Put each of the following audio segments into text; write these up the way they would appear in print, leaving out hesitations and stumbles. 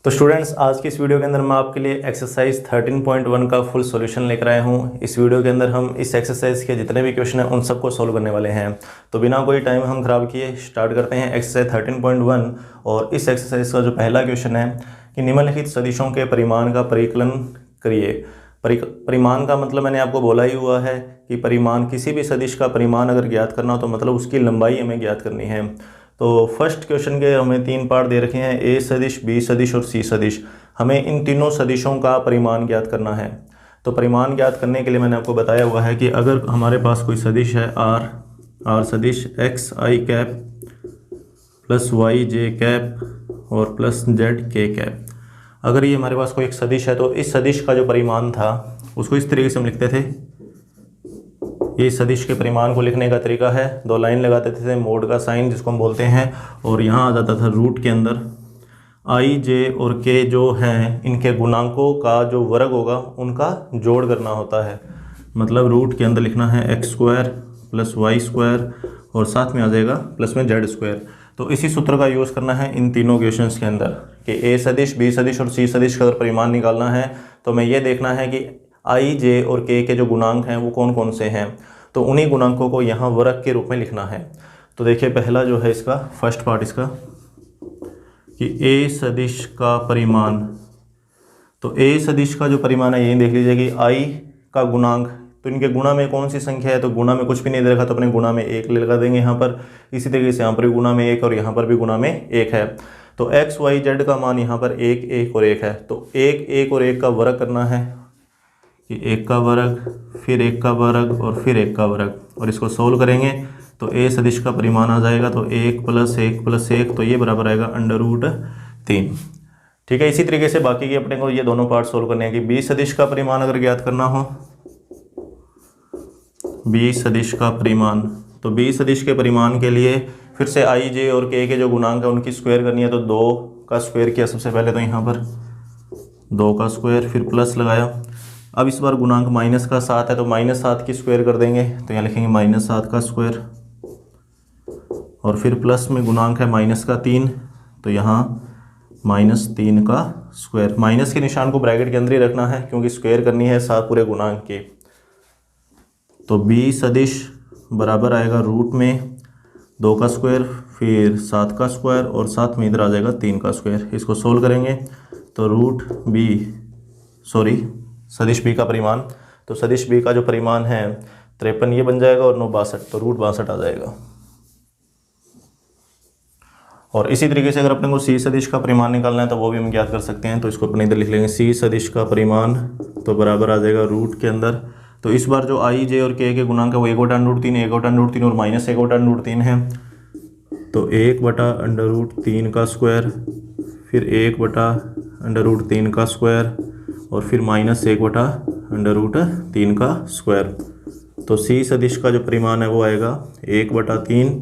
तो स्टूडेंट्स, आज की इस वीडियो के अंदर मैं आपके लिए एक्सरसाइज 13.1 का फुल सॉल्यूशन लेकर आया हूँ। इस वीडियो के अंदर हम इस एक्सरसाइज के जितने भी क्वेश्चन हैं उन सबको सॉल्व करने वाले हैं। तो बिना कोई टाइम हम खराब किए स्टार्ट करते हैं एक्सरसाइज 13.1। और इस एक्सरसाइज का जो पहला क्वेश्चन है कि निम्नलिखित सदिशों के परिमाण का परिकलन करिए। परिमाण का मतलब मैंने आपको बोला ही हुआ है कि परिमाण, किसी भी सदिश का परिमाण अगर ज्ञात करना हो तो मतलब उसकी लंबाई हमें ज्ञात करनी है। तो फर्स्ट क्वेश्चन के हमें 3 पार्ट दे रखे हैं, ए सदिश, बी सदिश और सी सदिश। हमें इन तीनों सदिशों का परिमाण ज्ञात करना है। तो परिमाण ज्ञात करने के लिए मैंने आपको बताया हुआ है कि अगर हमारे पास कोई सदिश है आर सदिश एक्स आई कैप प्लस वाई जे कैप और प्लस जेड के कैप, अगर ये हमारे पास कोई एक सदिश है तो इस सदिश का जो परिमाण था उसको इस तरीके से हम लिखते थे। ये सदिश के परिमाण को लिखने का तरीका है, 2 लाइन लगाते थे, मोड का साइन जिसको हम बोलते हैं, और यहाँ आ जाता था रूट के अंदर आई जे और के जो हैं इनके गुणांकों का जो वर्ग होगा उनका जोड़ करना होता है। मतलब रूट के अंदर लिखना है X square plus Y square और साथ में आ जाएगा प्लस में जेड स्क्वायर। तो इसी सूत्र का यूज़ करना है इन तीनों क्वेश्चंस के अंदर कि ए सदिश, बी सदिश और सी सदिश का अगर परिमाण निकालना है तो हमें ये देखना है कि आई जे और के जो गुणांक हैं वो कौन कौन से हैं। तो उन्हीं गुणांकों को यहाँ वर्ग के रूप में लिखना है। तो देखिए पहला जो है इसका फर्स्ट पार्ट इसका कि ए सदिश का परिमाण, तो ए सदिश का जो परिमाण है यही देख लीजिए कि आई का गुणांक, तो इनके गुणा में कौन सी संख्या है, तो गुणा में कुछ भी नहीं दे रखा तो अपने गुणा में 1 लगा देंगे यहाँ पर। इसी तरीके से यहाँ पर भी गुणा में 1 और यहाँ पर भी गुणा में 1 है। तो एक्स वाई जेड का मान यहाँ पर 1 1 और 1 है। तो 1 1 और 1 का वर्ग करना है कि 1 का वर्ग फिर 1 का वर्ग और फिर 1 का वर्ग, और इसको सोल्व करेंगे तो ए सदिश का परिमाण आ जाएगा तो 1 + 1 + 1, तो ये बराबर आएगा √3। ठीक है। इसी तरीके से बाकी के अपने को ये दोनों पार्ट सोल्व करने हैं कि बी सदिश का परिमाण अगर ज्ञात करना हो, बी सदिश का परिमाण, तो बी सदिश के परिमाण के लिए फिर से आई जे और के जो गुणांक है उनकी स्क्वायर करनी है। तो 2 का स्क्वायर किया सबसे पहले, तो यहाँ पर 2 का स्क्वायर फिर प्लस लगाया। अब इस बार गुणांक माइनस का 7 है तो -7 की स्क्वायर कर देंगे, तो यहाँ लिखेंगे -7 का स्क्वायर और फिर प्लस में गुणांक है -3, तो यहाँ -3 का स्क्वायर। माइनस के निशान को ब्रैकेट के अंदर ही रखना है क्योंकि स्क्वायर करनी है 7 पूरे गुणांक की। तो बी सदिश बराबर आएगा रूट में 2 का स्क्वायर फिर 7 का स्क्वायर और साथ में इधर आ जाएगा 3 का स्क्वायर। इसको सोल्व करेंगे तो सदिश बी का परिमाण, तो सदिश बी का जो परिमाण है 53 ये बन जाएगा और 9 62, तो √62 आ जाएगा। और इसी तरीके से अगर अपने को सी सदिश का परिमाण निकालना है तो वो भी हम ज्ञात कर सकते हैं। तो इसको अपने इधर लिख लेंगे सी सदिश का परिमाण, तो बराबर आ जाएगा रूट के अंदर। तो इस बार जो आई जे और के गुणांक है वो 1/√3 1/√3 और -1/√3 है। तो 1/√3 का स्क्वायर फिर 1/√3 का स्क्वायर और फिर -1/√3 का स्क्वायर। तो सी सदिश का जो परिमाण है वो आएगा 1/3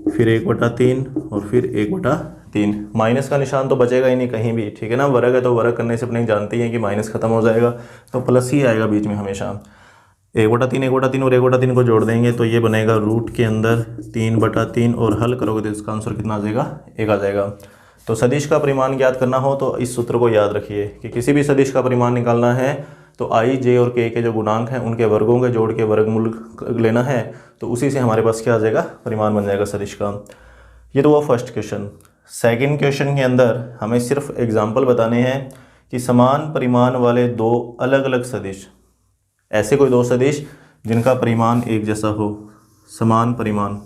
फिर 1/3 और फिर 1/3। माइनस का निशान तो बचेगा ही नहीं कहीं भी, ठीक है ना। वर्ग है तो वर्ग करने से अपने जानते ही हैं कि माइनस खत्म हो जाएगा, तो प्लस ही आएगा बीच में हमेशा। 1/3 1/3 और 1/3 को जोड़ देंगे तो ये बनेगा रूट के अंदर 3/3 और हल करोगे तो इसका आंसर कितना आ जाएगा, 1 आ जाएगा। तो सदिश का परिमाण ज्ञात करना हो तो इस सूत्र को याद रखिए कि किसी भी सदिश का परिमाण निकालना है तो आई जे और के जो गुणांक हैं उनके वर्गों के जोड़ के वर्गमूल लेना है, तो उसी से हमारे पास क्या आ जाएगा, परिमाण बन जाएगा सदिश का। ये तो हुआ फर्स्ट क्वेश्चन। सेकंड क्वेश्चन के अंदर हमें सिर्फ एग्जांपल बताने हैं कि समान परिमाण वाले 2 अलग अलग सदिश, ऐसे कोई 2 सदिश जिनका परिमाण एक जैसा हो। समान परिमाण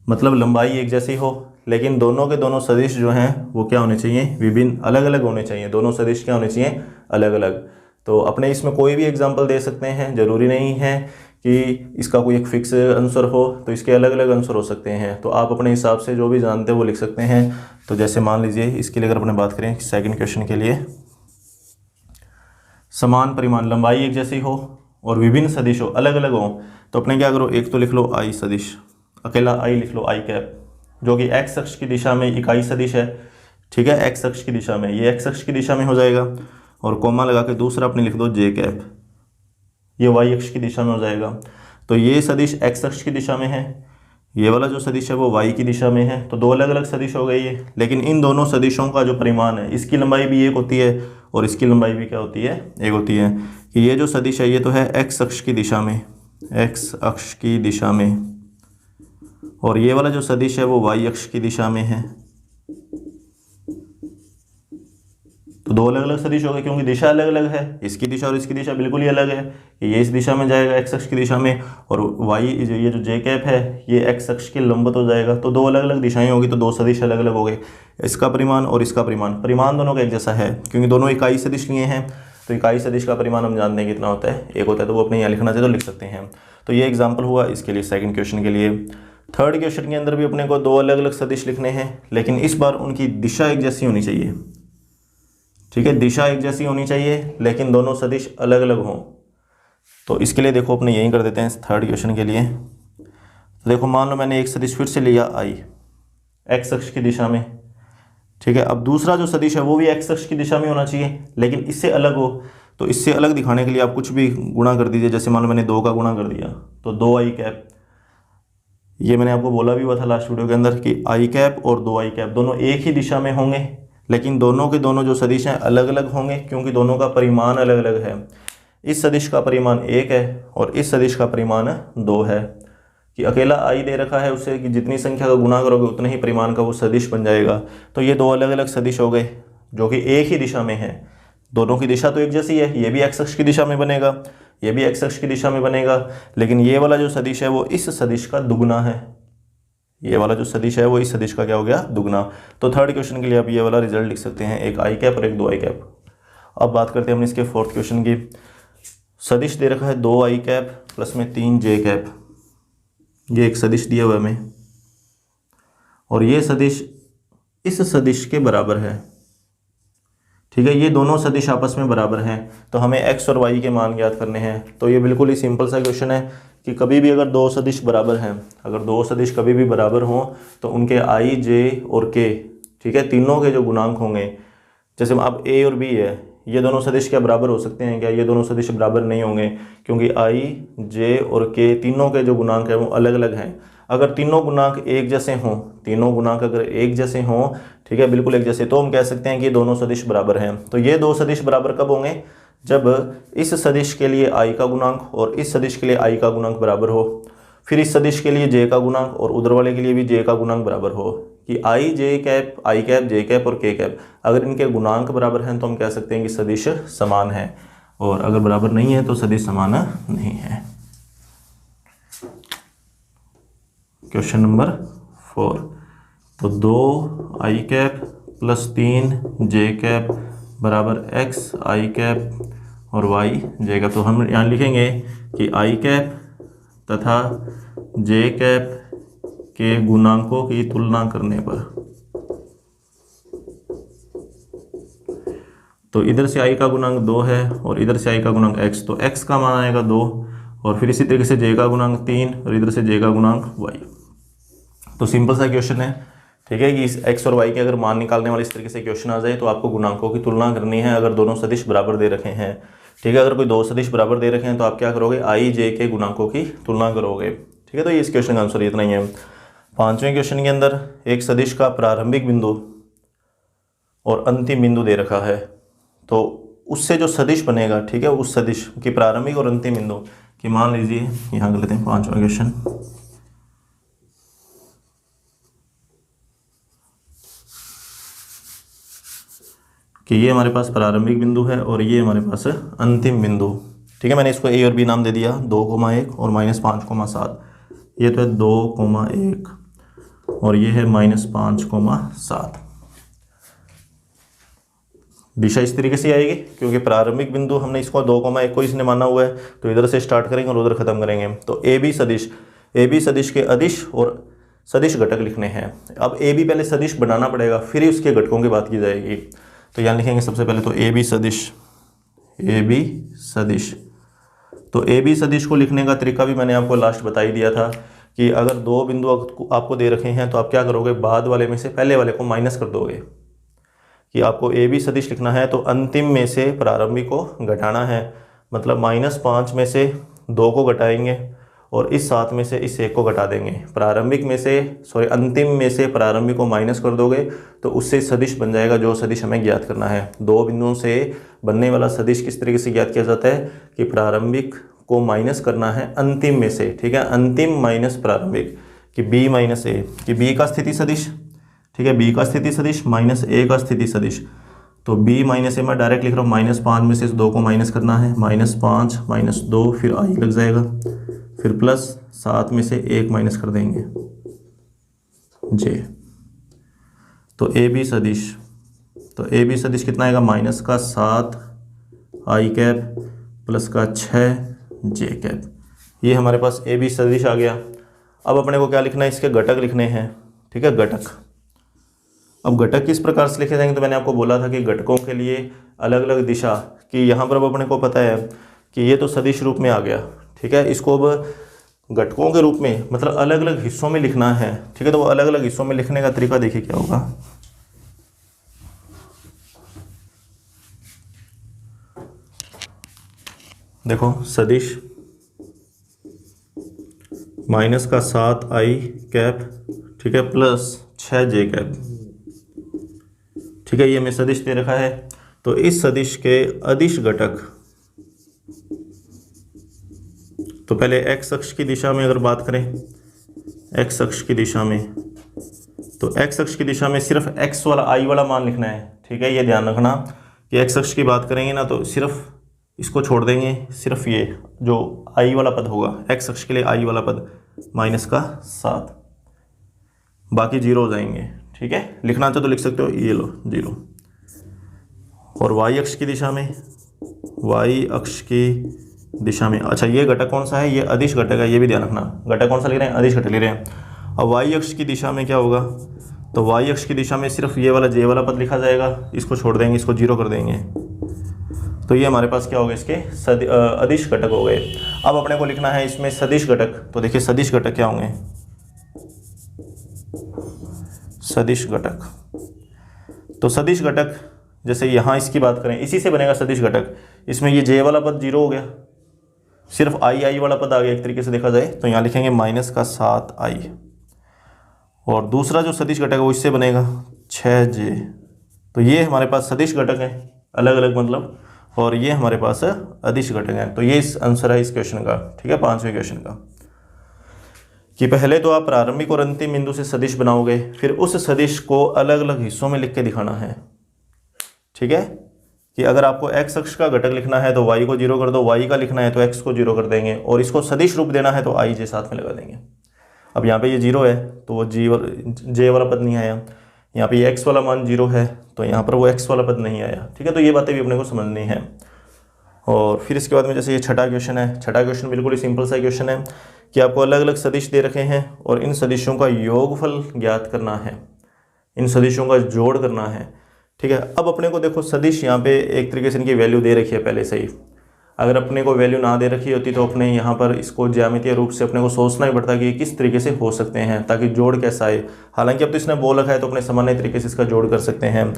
मतलब लंबाई एक जैसी हो, लेकिन दोनों के दोनों सदिश जो हैं वो क्या होने चाहिए, विभिन्न, अलग अलग होने चाहिए। दोनों सदिश क्या होने चाहिए, अलग अलग। तो अपने इसमें कोई भी एग्जांपल दे सकते हैं, ज़रूरी नहीं है कि इसका कोई एक फिक्स आंसर हो, तो इसके अलग अलग आंसर हो सकते हैं। तो आप अपने हिसाब से जो भी जानते हैं वो लिख सकते हैं। तो जैसे मान लीजिए इसके लिए अगर अपने बात करें सेकंड क्वेश्चन के लिए, समान परिमाण, लंबाई एक जैसी हो और विभिन्न सदिश हो, अलग अलग हो, तो अपने क्या करो, एक तो लिख लो आई सदिश, अकेला आई लिख लो आई कैप, जो कि एक्स अक्ष की दिशा में इकाई सदिश है, ठीक है, एक्स अक्ष की दिशा में, ये एक्स अक्ष की दिशा में हो जाएगा। और कोमा लगा के दूसरा अपने लिख दो जे कैप, ये वाई अक्ष की दिशा में हो जाएगा। तो ये सदिश एक्स अक्ष की दिशा में है, ये वाला जो सदिश है वो y की दिशा में है, तो दो अलग अलग सदिश हो गए ये। लेकिन इन दोनों सदिशों का जो परिमाण है, इसकी लंबाई भी एक होती है और इसकी लंबाई भी क्या होती है, एक होती है। कि ये जो सदिश है ये तो है x अक्ष की दिशा में, x अक्ष की दिशा में, और ये वाला जो सदिश है वो y अक्ष की दिशा में है। तो दो अलग अलग सदिश हो गए क्योंकि दिशा अलग अलग है। इसकी दिशा और इसकी दिशा बिल्कुल ही अलग है कि ये इस दिशा में जाएगा x अक्ष की दिशा में, और y ये जो j कैप है ये x अक्ष के लंबवत हो जाएगा। तो दो अलग अलग दिशाएं होगी, तो दो सदिश अलग अलग हो गए। इसका परिमाण और इसका परिमाण दोनों का एक जैसा है क्योंकि दोनों इकाई सदिश लिए हैं। तो इकाई सदिश का परिमाण हम जानते हैं कितना होता है, एक होता है। तो वो अपने यहाँ लिखना चाहिए तो लिख सकते हैं। तो ये एग्जाम्पल हुआ इसके लिए, सेकेंड क्वेश्चन के लिए। थर्ड क्वेश्चन के अंदर भी अपने को दो अलग अलग सदिश लिखने हैं, लेकिन इस बार उनकी दिशा एक जैसी होनी चाहिए। ठीक है, दिशा एक जैसी होनी चाहिए लेकिन दोनों सदिश अलग अलग हों। तो इसके लिए देखो अपने यहीं कर देते हैं थर्ड क्वेश्चन के लिए। तो देखो मान लो मैंने एक सदिश फिर से लिया i x अक्ष की दिशा में। ठीक है, अब दूसरा जो सदिश है वो भी x अक्ष की दिशा में होना चाहिए लेकिन इससे अलग हो। तो इससे अलग दिखाने के लिए आप कुछ भी गुणा कर दीजिए। जैसे मान लो मैंने 2 का गुणा कर दिया तो 2i कैप, ये मैंने आपको बोला भी हुआ था लास्ट वीडियो के अंदर कि i कैप और 2i कैप दोनों एक ही दिशा में होंगे, लेकिन दोनों के दोनों जो सदिश हैं अलग अलग होंगे क्योंकि दोनों का परिमाण अलग अलग है। इस सदिश का परिमाण 1 है और इस सदिश का परिमाण 2 है। कि अकेला i दे रखा है उससे कि जितनी संख्या का गुणा करोगे उतने ही परिमाण का वो सदिश बन जाएगा। तो ये दो अलग अलग सदिश हो गए जो कि एक ही दिशा में है। दोनों की दिशा तो एक जैसी है, ये भी x अक्ष की दिशा में बनेगा, ये भी x अक्ष की दिशा में बनेगा, लेकिन ये वाला जो सदिश है वो इस सदिश का दुगना है। ये वाला जो सदिश है वो इस सदिश का क्या हो गया, दुगना। तो थर्ड क्वेश्चन के लिए आप ये वाला रिजल्ट लिख सकते हैं, एक i कैप और एक 2i कैप। अब बात करते हैं हम इसके फोर्थ क्वेश्चन की। सदिश दे रखा है 2i कैप प्लस में 3j कैप, ये एक सदिश दिया हुआ है हमें, और ये सदिश इस सदिश के बराबर है। ठीक है, ये दोनों सदिश आपस में बराबर हैं, तो हमें x और y के मान ज्ञात करने हैं। तो ये बिल्कुल ही सिंपल सा क्वेश्चन है कि कभी भी अगर दो सदिश बराबर हैं, अगर दो सदिश कभी भी बराबर हों तो उनके i, j और k, ठीक है, तीनों के जो गुणांक होंगे, जैसे अब a और b है, ये दोनों सदिश क्या बराबर हो सकते हैं क्या? ये दोनों सदिश बराबर नहीं होंगे क्योंकि i, j और k तीनों के जो गुणांक हैं वो अलग अलग हैं। अगर तीनों गुणांक एक जैसे हों, तीनों गुणांक अगर एक जैसे हों, ठीक है, बिल्कुल एक जैसे, तो हम कह सकते हैं कि दोनों सदिश बराबर हैं। तो ये दो सदिश बराबर कब होंगे? जब इस सदिश के लिए i का गुणांक और इस सदिश के लिए i का गुणांक बराबर हो, फिर इस सदिश के लिए j का गुणांक और उधर वाले के लिए भी j का गुणांक बराबर हो। कि i, j cap, i cap, j cap और k कैप अगर इनके गुणांक बराबर हैं तो हम कह सकते हैं कि सदिश समान है, और अगर बराबर नहीं है तो सदिश समान नहीं है। Question number 4। तो 2i cap plus 3j cap बराबर x i कैप और y j कैप। तो हम यहाँ लिखेंगे कि i कैप तथा j कैप के गुणांकों की तुलना करने पर, तो इधर से i का गुणांक 2 है और इधर से i का गुणांक x, तो x का मान आएगा 2 और फिर इसी तरीके से j का गुणांक 3 और इधर से j का गुणांक y। तो सिंपल सा क्वेश्चन है, ठीक है, कि इस x और y के अगर मान निकालने वाले इस तरीके से क्वेश्चन आ जाए तो आपको गुणांकों की तुलना करनी है अगर दोनों सदिश बराबर दे रखे हैं। ठीक है, अगर कोई दो सदिश बराबर दे रखे हैं तो आप क्या करोगे? i, j के गुणांकों की तुलना करोगे। ठीक है, तो ये इस क्वेश्चन का आंसर इतना ही है। पांचवें क्वेश्चन के अंदर एक सदिश का प्रारंभिक बिंदु और अंतिम बिंदु दे रखा है, तो उससे जो सदिश बनेगा, ठीक है, उस सदिश की प्रारंभिक और अंतिम बिंदु की, मान लीजिए यहाँ कर लेते हैं पांचवा क्वेश्चन। कि ये हमारे पास प्रारंभिक बिंदु है और ये हमारे पास है अंतिम बिंदु। ठीक है, मैंने इसको a और b नाम दे दिया, 2,1 और -5,7। ये तो है 2,1 और ये है -5,7। दिशा इस तरीके से आएगी क्योंकि प्रारंभिक बिंदु हमने इसको 2,1 को इसने माना हुआ है, तो इधर से स्टार्ट करेंगे और उधर खत्म करेंगे। तो ए बी सदिश के अदिश और सदिश घटक लिखने हैं। अब ए बी पहले सदिश बनाना पड़ेगा, फिर ही उसके घटकों की बात की जाएगी। तो यहाँ लिखेंगे सबसे पहले तो ए बी सदिश। तो ए बी सदिश को लिखने का तरीका भी मैंने आपको लास्ट बता ही दिया था कि अगर दो बिंदु आपको दे रखे हैं तो आप क्या करोगे? बाद वाले में से पहले वाले को माइनस कर दोगे। कि आपको ए बी सदिश लिखना है तो अंतिम में से प्रारंभिक को घटाना है, मतलब -5 में से 2 को घटाएंगे और इस 7 में से इस 1 को घटा देंगे। अंतिम में से प्रारंभिक को माइनस कर दोगे तो उससे सदिश बन जाएगा जो सदिश हमें ज्ञात करना है। दो बिंदुओं से बनने वाला सदिश किस तरीके से ज्ञात किया जाता है कि प्रारंभिक को माइनस करना है अंतिम में से, ठीक है, अंतिम माइनस प्रारंभिक, कि b माइनस ए, कि b का स्थिति सदिश, ठीक है, b का स्थिति सदिश माइनस a का स्थिति सदिश। तो b माइनस ए मैं डायरेक्ट लिख रहा हूँ, -5 में से इस 2 को माइनस करना है, -5 -2 फिर i लग जाएगा, फिर प्लस 7 में से 1 माइनस कर देंगे j। तो ए बी सदिश, तो ए बी सदिश कितना आएगा, -7 i कैप प्लस का 6 j कैप। ये हमारे पास ए बी सदिश आ गया। अब अपने को क्या लिखना है, इसके घटक लिखने हैं, ठीक है, घटक। अब घटक किस प्रकार से लिखे जाएंगे, तो मैंने आपको बोला था कि घटकों के लिए अलग अलग दिशा, कि यहाँ पर अब अपने को पता है कि ये तो सदिश रूप में आ गया, ठीक है, इसको अब घटकों के रूप में मतलब अलग अलग हिस्सों में लिखना है, ठीक है। तो वो अलग अलग हिस्सों में लिखने का तरीका देखिए क्या होगा। देखो सदिश -7i कैप, ठीक है, प्लस 6j कैप, ठीक है, ये हमें सदिश दे रखा है। तो इस सदिश के अदिश घटक, तो पहले x अक्ष की दिशा में अगर बात करें, x अक्ष की दिशा में, तो x अक्ष की दिशा में सिर्फ x वाला i वाला मान लिखना है, ठीक है। ये ध्यान रखना कि x अक्ष की बात करेंगे ना तो सिर्फ इसको छोड़ देंगे, सिर्फ ये जो i वाला पद होगा, x अक्ष के लिए i वाला पद -7, बाकी 0 हो जाएंगे, ठीक है। लिखना चाहो तो लिख सकते हो, ये लो 0। और y अक्ष की दिशा में, y अक्ष की दिशा में, अच्छा ये घटक कौन सा है, ये अदिश घटक है, ये भी ध्यान रखना। घटक कौन सा लिख रहे हैं, अदिश घटक लिख रहे हैं। अब y अक्ष की दिशा में क्या होगा, तो y अक्ष की दिशा में सिर्फ ये वाला j वाला पद लिखा जाएगा, इसको छोड़ देंगे, इसको 0 कर देंगे। तो ये हमारे पास क्या हो गए, इसके अदिश घटक हो गए। अब अपने को लिखना है इसमें सदिश घटक। तो देखिए सदिश घटक क्या होंगे, सदिश घटक। तो सदिश घटक जैसे यहाँ इसकी बात करें, इसी से बनेगा सदिश घटक। इसमें ये j वाला पद 0 हो गया, सिर्फ i वाला पद आ गया एक तरीके से देखा जाए। तो यहाँ लिखेंगे -7i। और दूसरा जो सदिश घटक है वो इससे बनेगा 6j। तो ये हमारे पास सदिश घटक है अलग अलग मतलब, और ये हमारे पास अदिश घटक हैं। तो ये इस आंसर है इस क्वेश्चन का, ठीक है, 5वें क्वेश्चन का। कि पहले तो आप प्रारंभिक और अंतिम बिंदु से सदिश बनाओगे, फिर उस सदिश को अलग अलग हिस्सों में लिख के दिखाना है, ठीक है। कि अगर आपको x अक्ष का घटक लिखना है तो y को 0 कर दो, y का लिखना है तो x को 0 कर देंगे, और इसको सदिश रूप देना है तो i j साथ में लगा देंगे। अब यहाँ पे ये 0 है तो वो j वाला पद नहीं आया, यहाँ पे ये x वाला मान 0 है तो यहाँ पर वो x वाला पद नहीं आया, ठीक है। तो ये बातें भी अपने को समझनी है। और फिर इसके बाद में जैसे ये छठा क्वेश्चन है, छठा क्वेश्चन बिल्कुल ही सिंपल सा क्वेश्चन है कि आपको अलग अलग सदिश दे रखे हैं और इन सदिशों का योगफल ज्ञात करना है, इन सदिशों का जोड़ करना है, ठीक है। अब अपने को देखो सदिश यहाँ पे एक तरीके से इनकी वैल्यू दे रखी है पहले से ही। अगर अपने को वैल्यू ना दे रखी होती तो अपने यहाँ पर इसको ज्यामितीय रूप से अपने को सोचना ही पड़ता कि किस तरीके से हो सकते हैं ताकि जोड़ कैसा आए। हालांकि अब तो इसने बोल रखा है तो अपने सामान्य तरीके से इसका जोड़ कर सकते हैं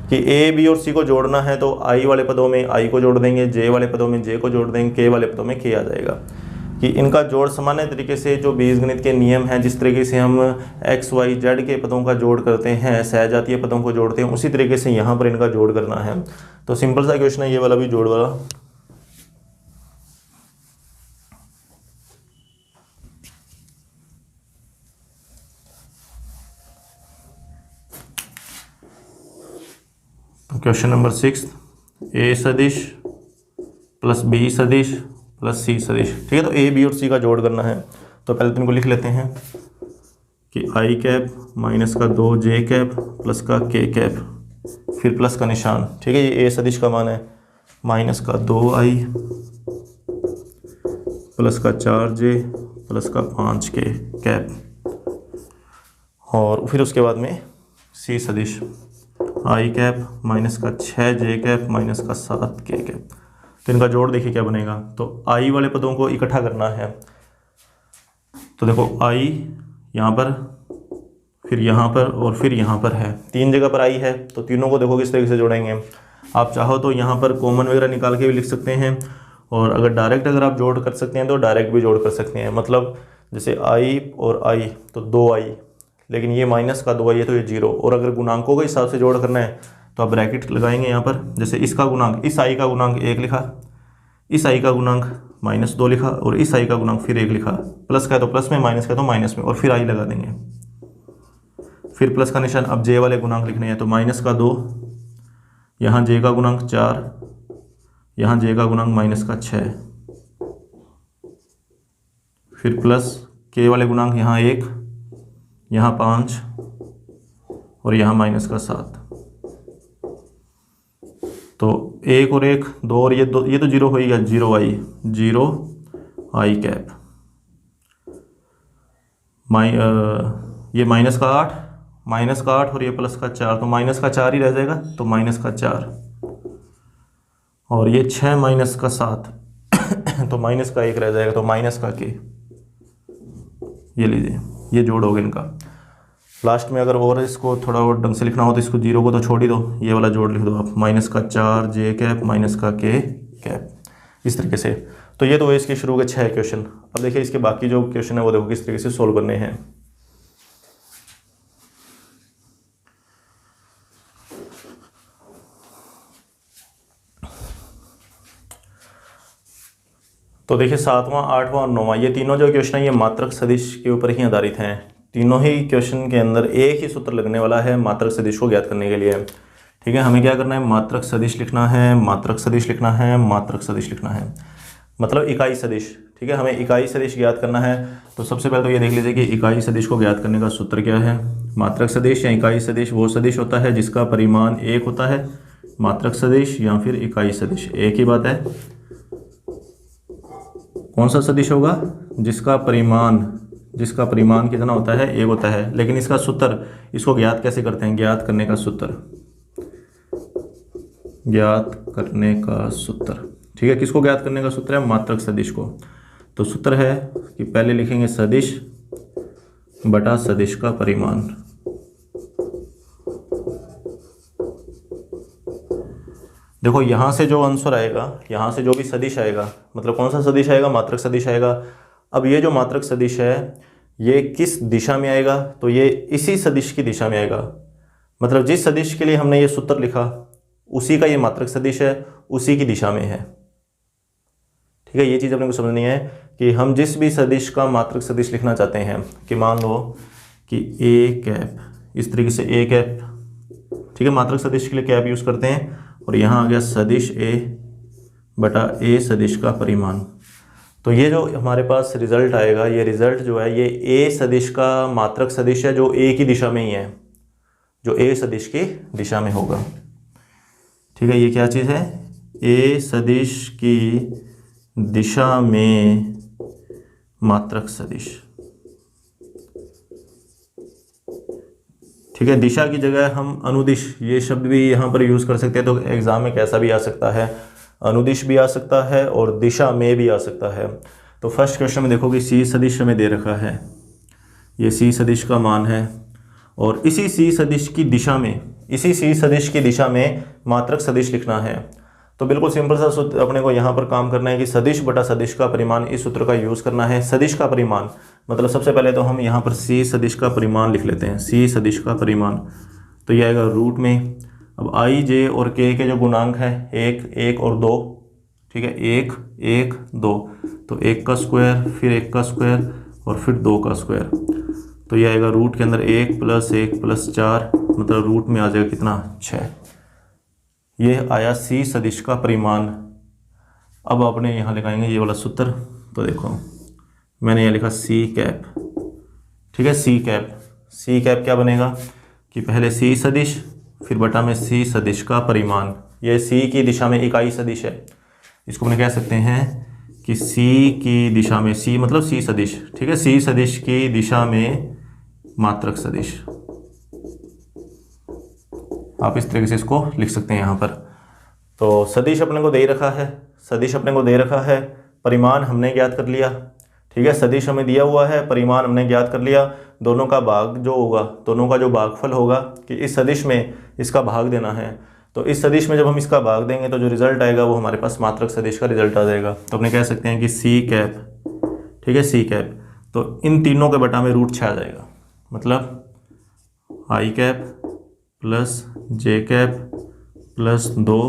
कि a b और c को जोड़ना है तो i वाले पदों में i को जोड़ देंगे, j वाले पदों में j को जोड़ देंगे, k वाले पदों में k आ जाएगा। कि इनका जोड़ सामान्य तरीके से जो बीजगणित के नियम हैं, जिस तरीके से हम x y z के पदों का जोड़ करते हैं, सहजातीय पदों को जोड़ते हैं, उसी तरीके से यहाँ पर इनका जोड़ करना है। तो सिंपल सा क्वेश्चन है ये वाला भी, जोड़ वाला। क्वेश्चन नंबर 6, a सदिश प्लस b सदिश प्लस c सदिश, ठीक है। तो a b और c का जोड़ करना है। तो पहले तो इनको लिख लेते हैं कि i कैप माइनस का 2j कैप प्लस का k कैप, फिर प्लस का निशान, ठीक है। ये a सदिश का मान है माइनस का 2i प्लस का 4j प्लस का 5k कैप, और फिर उसके बाद में c सदिश i कैप माइनस का 6j कैप माइनस का 7k कैप। तो इनका जोड़ देखिए क्या बनेगा। तो i वाले पदों को इकट्ठा करना है। तो देखो i यहाँ पर, फिर यहाँ पर और फिर यहाँ पर है, 3 जगह पर i है। तो तीनों को देखो किस तरीके से जोड़ेंगे। आप चाहो तो यहाँ पर कॉमन वगैरह निकाल के भी लिख सकते हैं, और अगर डायरेक्ट अगर आप जोड़ कर सकते हैं तो डायरेक्ट भी जोड़ कर सकते हैं। मतलब जैसे i और i तो 2i, लेकिन ये माइनस का 2i है तो ये 0। और अगर गुणांकों के हिसाब से जोड़ करना है तो आप ब्रैकेट लगाएंगे यहाँ पर। जैसे इसका गुणांक, इस i का गुणांक 1 लिखा, इस i का गुणांक -2 लिखा और इस i का गुणांक फिर 1 लिखा। प्लस का है तो प्लस में, माइनस का है तो माइनस में, और फिर i लगा देंगे। फिर प्लस का निशान। अब j वाले गुणांक लिखने हैं तो -2, यहाँ j का गुणांक 4, यहाँ j का गुणांक -6, फिर प्लस k वाले गुणांक यहाँ 1, यहाँ 5 और यहाँ -7। तो 1 और 1 2 और ये 2, ये तो 0 हो ही गया, 0i कैप। ये -8 और ये +4, तो -4 ही रह जाएगा, तो -4। और ये 6 -7 तो -1 रह जाएगा, तो -k। ये लीजिए, ये जोड़ हो गया इनका। लास्ट में अगर और इसको थोड़ा और ढंग से लिखना हो तो इसको 0 को तो छोड़ ही दो, ये वाला जोड़ लिख दो आप, -4 j कैप k कैप, इस तरीके से। तो ये तो है इसके शुरू के 6 क्वेश्चन। अब देखिए इसके बाकी जो क्वेश्चन है वो देखो किस तरीके से सोल्व करने हैं। तो देखिए 7वां, 8वां और 9वां, ये तीनों जो क्वेश्चन है ये मात्रक सदिश के ऊपर ही आधारित हैं। तीनों ही क्वेश्चन के अंदर एक ही सूत्र लगने वाला है मात्रक सदिश को ज्ञात करने के लिए। ठीक है, हमें क्या करना है, मात्रक सदिश लिखना है, मात्रक सदिश लिखना है, मात्रक सदिश लिखना है, मतलब इकाई सदिश। ठीक है, हमें इकाई सदिश ज्ञात करना है। तो सबसे पहले तो ये देख लीजिए कि इकाई सदिश को ज्ञात करने का सूत्र क्या है। मात्रक सदिश या इकाई सदिश वो सदिश होता है जिसका परिमाण 1 होता है। मात्रक सदिश या फिर इकाई सदिश एक ही बात है। कौन सा सदिश होगा, जिसका परिमाण कितना होता है, 1 होता है। लेकिन इसका सूत्र, इसको ज्ञात कैसे करते हैं, ज्ञात करने का सूत्र। ठीक है, किसको ज्ञात करने का सूत्र है, मात्रक सदिश को। तो सूत्र है कि पहले लिखेंगे सदिश बटा सदिश का परिमाण। देखो यहाँ से जो आंसर आएगा, यहाँ से जो भी सदिश आएगा, मतलब कौन सा सदिश आएगा, मात्रक सदिश आएगा। अब ये जो मात्रक सदिश है ये किस दिशा में आएगा, तो ये इसी सदिश की दिशा में आएगा। मतलब जिस सदिश के लिए हमने ये सूत्र लिखा उसी का ये मात्रक सदिश है, उसी की दिशा में है। ठीक है, ये चीज़ अपने को समझनी है कि हम जिस भी सदिश का मात्रक सदिश लिखना चाहते हैं, कि मान लो कि a कैप, इस तरीके से a कैप। ठीक है, मात्रक सदिश के लिए कैप यूज़ करते हैं। और यहाँ आ गया सदिश a बटा a सदिश का परिमाण। तो ये जो हमारे पास रिजल्ट आएगा, ये रिजल्ट जो है ये a सदिश का मात्रक सदिश है, जो a की दिशा में ही है, जो a सदिश की दिशा में होगा। ठीक है, ये क्या चीज़ है, a सदिश की दिशा में मात्रक सदिश। ठीक है, दिशा की जगह हम अनुदिश ये शब्द भी यहाँ पर यूज़ कर सकते हैं। तो एग्ज़ाम में कैसा भी आ सकता है, अनुदिश भी आ सकता है और दिशा में भी आ सकता है। तो फर्स्ट क्वेश्चन में देखो कि सी सदिश हमें दे रखा है, ये सी सदिश का मान है और इसी सी सदिश की दिशा में मात्रक सदिश लिखना है। तो बिल्कुल सिंपल सा सूत्र अपने को यहाँ पर काम करना है कि सदिश बटा सदिश का परिमाण, इस सूत्र का यूज़ करना है। सदिश का परिमाण मतलब सबसे पहले तो हम यहाँ पर सी सदिश का परिमाण लिख लेते हैं, सी सदिश का परिमाण। तो ये आएगा रूट में। अब आई जे और के जो गुणांक है 1 और 2। ठीक है, 1 1 2, तो 1 का स्क्वायर, फिर 1 का स्क्वायर और फिर 2 का स्क्वायर। तो ये आएगा रूट के अंदर 1 + 1 + 4, मतलब रूट में आ जाएगा कितना, 6। ये आया सी सदिश का परिमाण। अब आपने यहाँ लगाएंगे ये वाला सूत्र। तो देखो मैंने यहाँ लिखा सी कैप। ठीक है, सी कैप क्या बनेगा कि पहले सी सदिश फिर बटा में सी सदिश का परिमाण। ये सी की दिशा में इकाई सदिश है, इसको अपने कह सकते हैं कि सी की दिशा में, सी मतलब सी सदिश। ठीक है, सी सदिश की दिशा में मात्रक सदिश। आप इस तरीके से इसको लिख सकते हैं यहाँ पर। तो सदिश अपने को दे रखा है, परिमाण हमने ज्ञात कर लिया। ठीक है, सदिश हमें दिया हुआ है, परिमाण हमने ज्ञात कर लिया। दोनों का भाग जो होगा, दोनों का जो भागफल होगा कि इस सदिश में इसका भाग देना है। तो इस सदिश में जब हम इसका भाग देंगे तो जो रिजल्ट आएगा वो हमारे पास मात्रक सदिश का रिजल्ट आ जाएगा। तो अपने कह सकते हैं कि सी कैप, ठीक है, सी कैप, तो इन तीनों के बटा में रूट 6 आ जाएगा, मतलब आई कैप प्लस जे कैप प्लस 2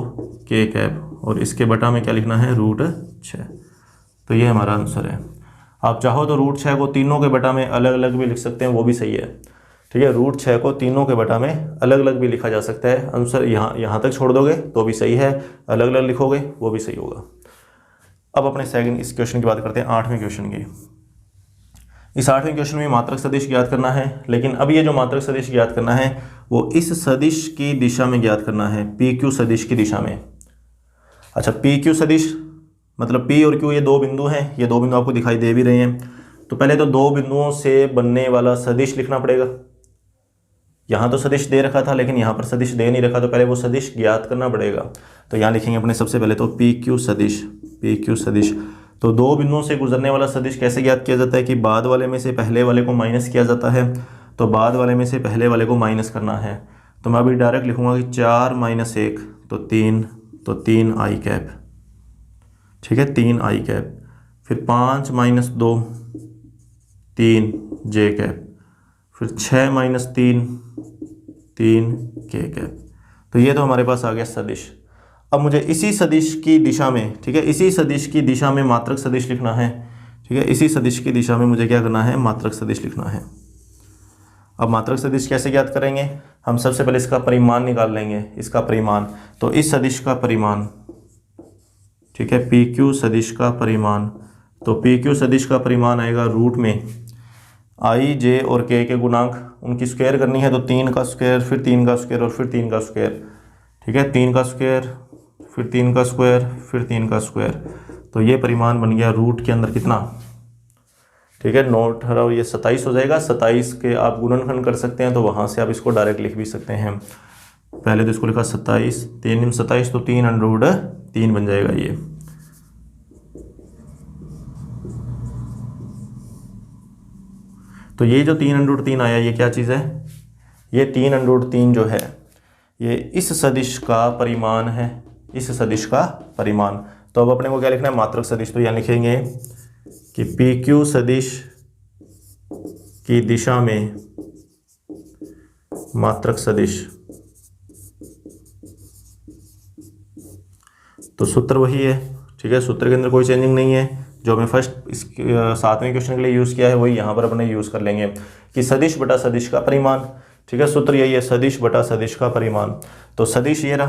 के कैप, और इसके बटा में क्या लिखना है, रूट 6। तो ये हमारा आंसर है। आप चाहो तो रूट 6 को तीनों के बटा में अलग अलग भी लिख सकते हैं, वो भी सही है, ठीक है। रूट 6 को तीनों के बटा में अलग अलग भी लिखा जा सकता है। आंसर यहाँ तक छोड़ दोगे तो भी सही है, अलग अलग लिखोगे वो भी सही होगा। अब अपने सेकंड इस क्वेश्चन की बात करते हैं, 8वें क्वेश्चन की। इस 8वें क्वेश्चन में मात्रक सदिश ज्ञात करना है, लेकिन अब ये जो मात्रक सदिश ज्ञात करना है वो इस सदिश की दिशा में ज्ञात करना है, पी क्यू सदिश की दिशा में। अच्छा, पी क्यू सदिश मतलब पी और क्यू ये दो बिंदु हैं, ये दो बिंदु आपको दिखाई दे भी रहे हैं। तो पहले तो दो बिंदुओं से बनने वाला सदिश लिखना पड़ेगा। यहाँ तो सदिश दे रखा था लेकिन यहाँ पर सदिश दे नहीं रखा, तो पहले वो सदिश ज्ञात करना पड़ेगा। तो यहाँ लिखेंगे अपने सबसे पहले तो पी क्यू सदिश, पी क्यू सदिश। तो दो बिंदुओं से गुजरने वाला सदिश कैसे ज्ञात किया जाता है कि बाद वाले में से पहले वाले को माइनस किया जाता है। तो बाद वाले में से पहले वाले को माइनस करना है, तो मैं अभी डायरेक्ट लिखूंगा कि 4 - 1 तो 3 आई कैप, ठीक है, 3 आई कैप। फिर 5 - 2 3 जे कैप, फिर 6 - 3 के कैप। तो ये तो हमारे पास आ गया सदिश। अब मुझे इसी सदिश की दिशा में, ठीक है, इसी सदिश की दिशा में मात्रक सदिश लिखना है, ठीक है, इसी सदिश की दिशा में मुझे क्या करना है, मात्रक सदिश लिखना है। अब मात्रक सदिश कैसे ज्ञात करेंगे, हम सबसे पहले इसका परिमाण निकाल लेंगे, इसका परिमाण। तो इस सदिश का परिमाण, ठीक है, पी क्यू सदिश का परिमाण। तो पी क्यू सदिश का परिमाण आएगा रूट में आई जे और के गुणांक, उनकी स्क्वायर करनी है तो 3 का स्क्वायर, फिर 3 का स्क्वायर और फिर 3 का स्क्वायर, ठीक है, 3 का स्क्वायर, फिर 3 का स्क्वायर, फिर 3 का स्क्वायर। तो ये परिमाण बन गया रूट के अंदर कितना, ठीक है, 9 18 ये 27 हो जाएगा। 27 के आप गुणनखंड कर सकते हैं, तो वहाँ से आप इसको डायरेक्ट लिख भी सकते हैं। पहले तो इसको लिखा 27, 3 × 27 तो 3√3 बन जाएगा ये। तो ये जो 3√3 आया ये क्या चीज़ है, ये 3√3 जो है ये इस सदिश का परिमाण है, इस सदिश का परिमाण। तो अब अपने को क्या लिखना है, मात्रक सदिश। तो यहाँ लिखेंगे कि पी क्यू सदिश की दिशा में मात्रक सदिश। तो सूत्र वही है, ठीक है, सूत्र के अंदर कोई चेंजिंग नहीं है। जो हमें फर्स्ट इस 7वें क्वेश्चन के लिए यूज़ किया है वही यहाँ पर अपने यूज़ कर लेंगे कि सदिश बटा सदिश का परिमाण, ठीक है, सूत्र यही है, सदिश बटा सदिश का परिमाण। तो सदिश ये रहा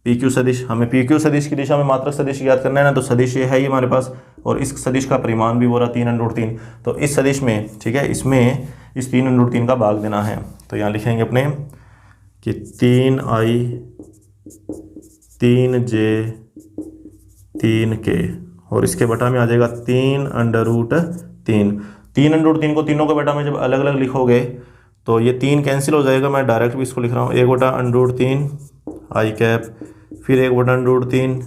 पी क्यू सदिश, हमें पी क्यू सदिश की दिशा में मात्रक सदिश याद करना है ना, तो सदिश ये है ही हमारे पास, और इस सदिश का परिमाण भी वो रहा 3√3। तो इस सदिश में, ठीक है, इसमें इस 3√3 का भाग देना है। तो यहाँ लिखेंगे अपने कि 3i 3j 3k, और इसके बटा में आ जाएगा 3√3। 3√3 को तीनों के बटा में जब अलग अलग लिखोगे तो ये 3 कैंसिल हो जाएगा। मैं डायरेक्ट भी इसको लिख रहा हूँ, 1/√3 आई कैप, फिर 1/√3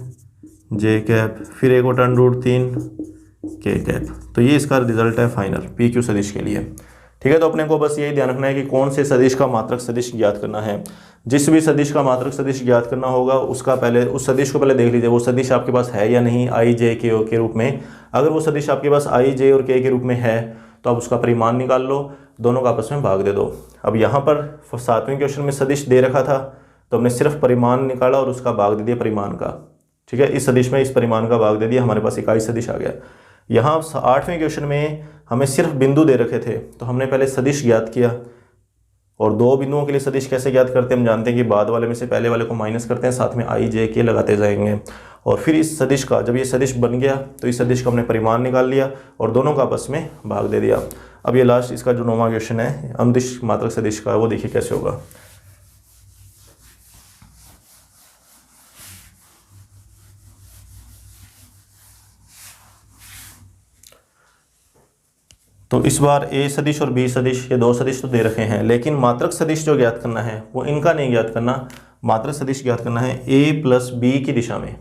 जे कैप, फिर 1/√3 के कैप। तो ये इसका रिजल्ट है फाइनल पी क्यू सदिश के लिए, ठीक है। तो अपने को बस यही ध्यान रखना है कि कौन से सदिश का मात्रक सदिश ज्ञात करना है। जिस भी सदिश का मात्रक सदिश ज्ञात करना होगा उसका पहले उस सदिश को पहले देख लीजिए वो सदिश आपके पास है या नहीं, आई जे के रूप में। अगर वो सदिश आपके पास आई जे और के रूप में है तो आप उसका परिमाण निकाल लो, दोनों का आपस में भाग दे दो। अब यहाँ पर 7वें क्वेश्चन में सदिश दे रखा था तो हमने सिर्फ परिमाण निकाला और उसका भाग दे दिया परिमाण का, ठीक है। इस सदिश में इस परिमाण का भाग दे दिया, हमारे पास इकाई सदिश आ गया। यहाँ 8वें क्वेश्चन में हमें सिर्फ बिंदु दे रखे थे तो हमने पहले सदिश ज्ञात किया, और दो बिंदुओं के लिए सदिश कैसे ज्ञात करते हैं हम जानते हैं कि बाद वाले में से पहले वाले को माइनस करते हैं, साथ में आई जे के लगाते जाएंगे। और फिर इस सदिश का जब ये सदिश बन गया तो इस सदिश का हमने परिमाण निकाल लिया और दोनों का आपस में भाग दे दिया। अब ये लास्ट इसका जो 9वां क्वेश्चन है अनुदिश मात्रक सदिश का, वो देखिए कैसे होगा। तो इस बार ए सदिश और बी सदिश ये दो सदिश तो दे रखे हैं, लेकिन मात्रक सदिश जो ज्ञात करना है वो इनका नहीं ज्ञात करना, मात्रक सदिश ज्ञात करना है ए प्लस बी की दिशा में।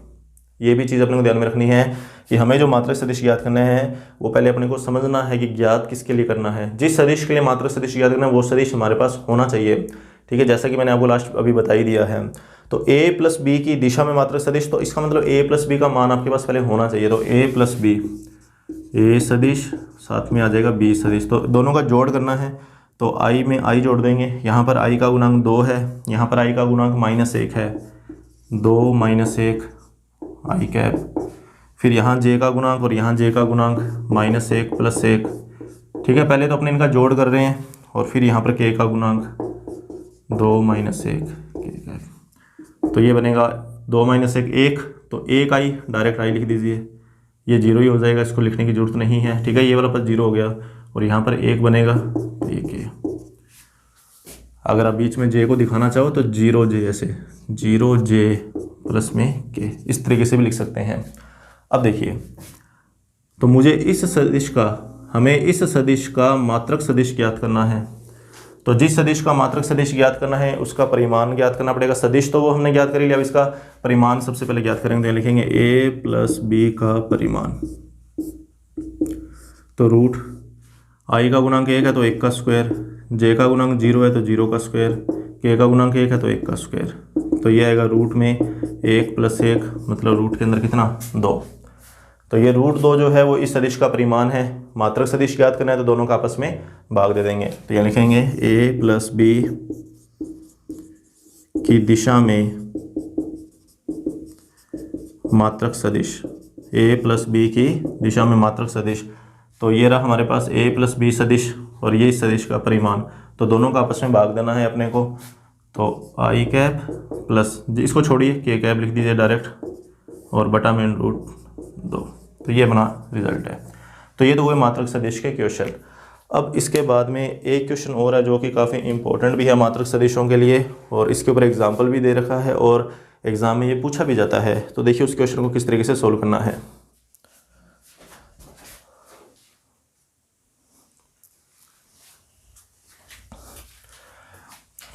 ये भी चीज़ अपने को ध्यान में रखनी है कि हमें जो मात्रक सदिश ज्ञात करना है वो पहले अपने को समझना है कि ज्ञात किसके लिए करना है। जिस सदिश के लिए मात्रक सदिश ज्ञात करना है वो सदिश हमारे पास होना चाहिए, ठीक है, जैसा कि मैंने आपको लास्ट अभी बता ही दिया है। तो a प्लस बी की दिशा में मात्रक सदिश, तो इसका मतलब a प्लस बी का मान आपके पास पहले होना चाहिए। तो a प्लस बी, a सदिश साथ में आ जाएगा b सदिश, तो दोनों का जोड़ करना है। तो i में i जोड़ देंगे, यहाँ पर i का गुणांक 2 है, यहाँ पर i का गुणांक -1 है, 2 - 1 i कैप, फिर यहाँ j का गुणांक और यहाँ j का गुणांक -1 + 1। ठीक है, पहले तो अपने इनका जोड़ कर रहे हैं और फिर यहाँ पर k का गुणांक 2 - 1 k कैप, तो ये बनेगा 2 - 1 1, तो 1 i डायरेक्ट i लिख दीजिए, ये 0 ही हो जाएगा, इसको लिखने की जरूरत नहीं है। ठीक है, ये वाला पद 0 हो गया और यहाँ पर 1 बनेगा, तो ये k। अगर आप बीच में j को दिखाना चाहो तो 0j, ऐसे 0j प्लस में k, इस तरीके से भी लिख सकते हैं। अब देखिए, तो मुझे हमें इस सदिश का मात्रक सदिश ज्ञात करना है। तो जिस सदिश का मात्रक सदिश ज्ञात करना है उसका परिमाण ज्ञात करना पड़ेगा। सदिश तो वो हमने ज्ञात कर लिया, अब इसका परिमाण सबसे पहले ज्ञात करेंगे। लिखेंगे a प्लस बी का परिमाण, तो रूट i का गुणांक 1 है तो 1 का स्क्वायर, j का गुणांक 0 है तो 0 का स्क्वायर, k का गुणांक 1 है तो 1 का स्क्वायर, तो ये आएगा रूट में 1 + 1, मतलब रूट के अंदर कितना 2। तो ये रूट 2 जो है वो इस सदिश का परिमाण है। मात्रक सदिश ज्ञात करना है तो दोनों का आपस में भाग दे देंगे। तो ये लिखेंगे a प्लस बी की दिशा में मात्रक सदिश, a प्लस बी की दिशा में मात्रक सदिश, तो ये रहा हमारे पास a प्लस बी सदिश और ये इस सदिश का परिमाण, तो दोनों का आपस में भाग देना है अपने को। तो i कैप प्लस, इसको छोड़िए k कैप लिख दीजिए डायरेक्ट, और बटा में रूट 2, तो ये बना रिजल्ट है। तो ये तो हुए मात्रक सदिश के क्वेश्चन। अब इसके बाद में एक क्वेश्चन और है जो कि काफ़ी इंपॉर्टेंट भी है मात्रक सदिशों के लिए, और इसके ऊपर एग्जाम्पल भी दे रखा है और एग्ज़ाम में ये पूछा भी जाता है। तो देखिए उस क्वेश्चन को किस तरीके से सोल्व करना है।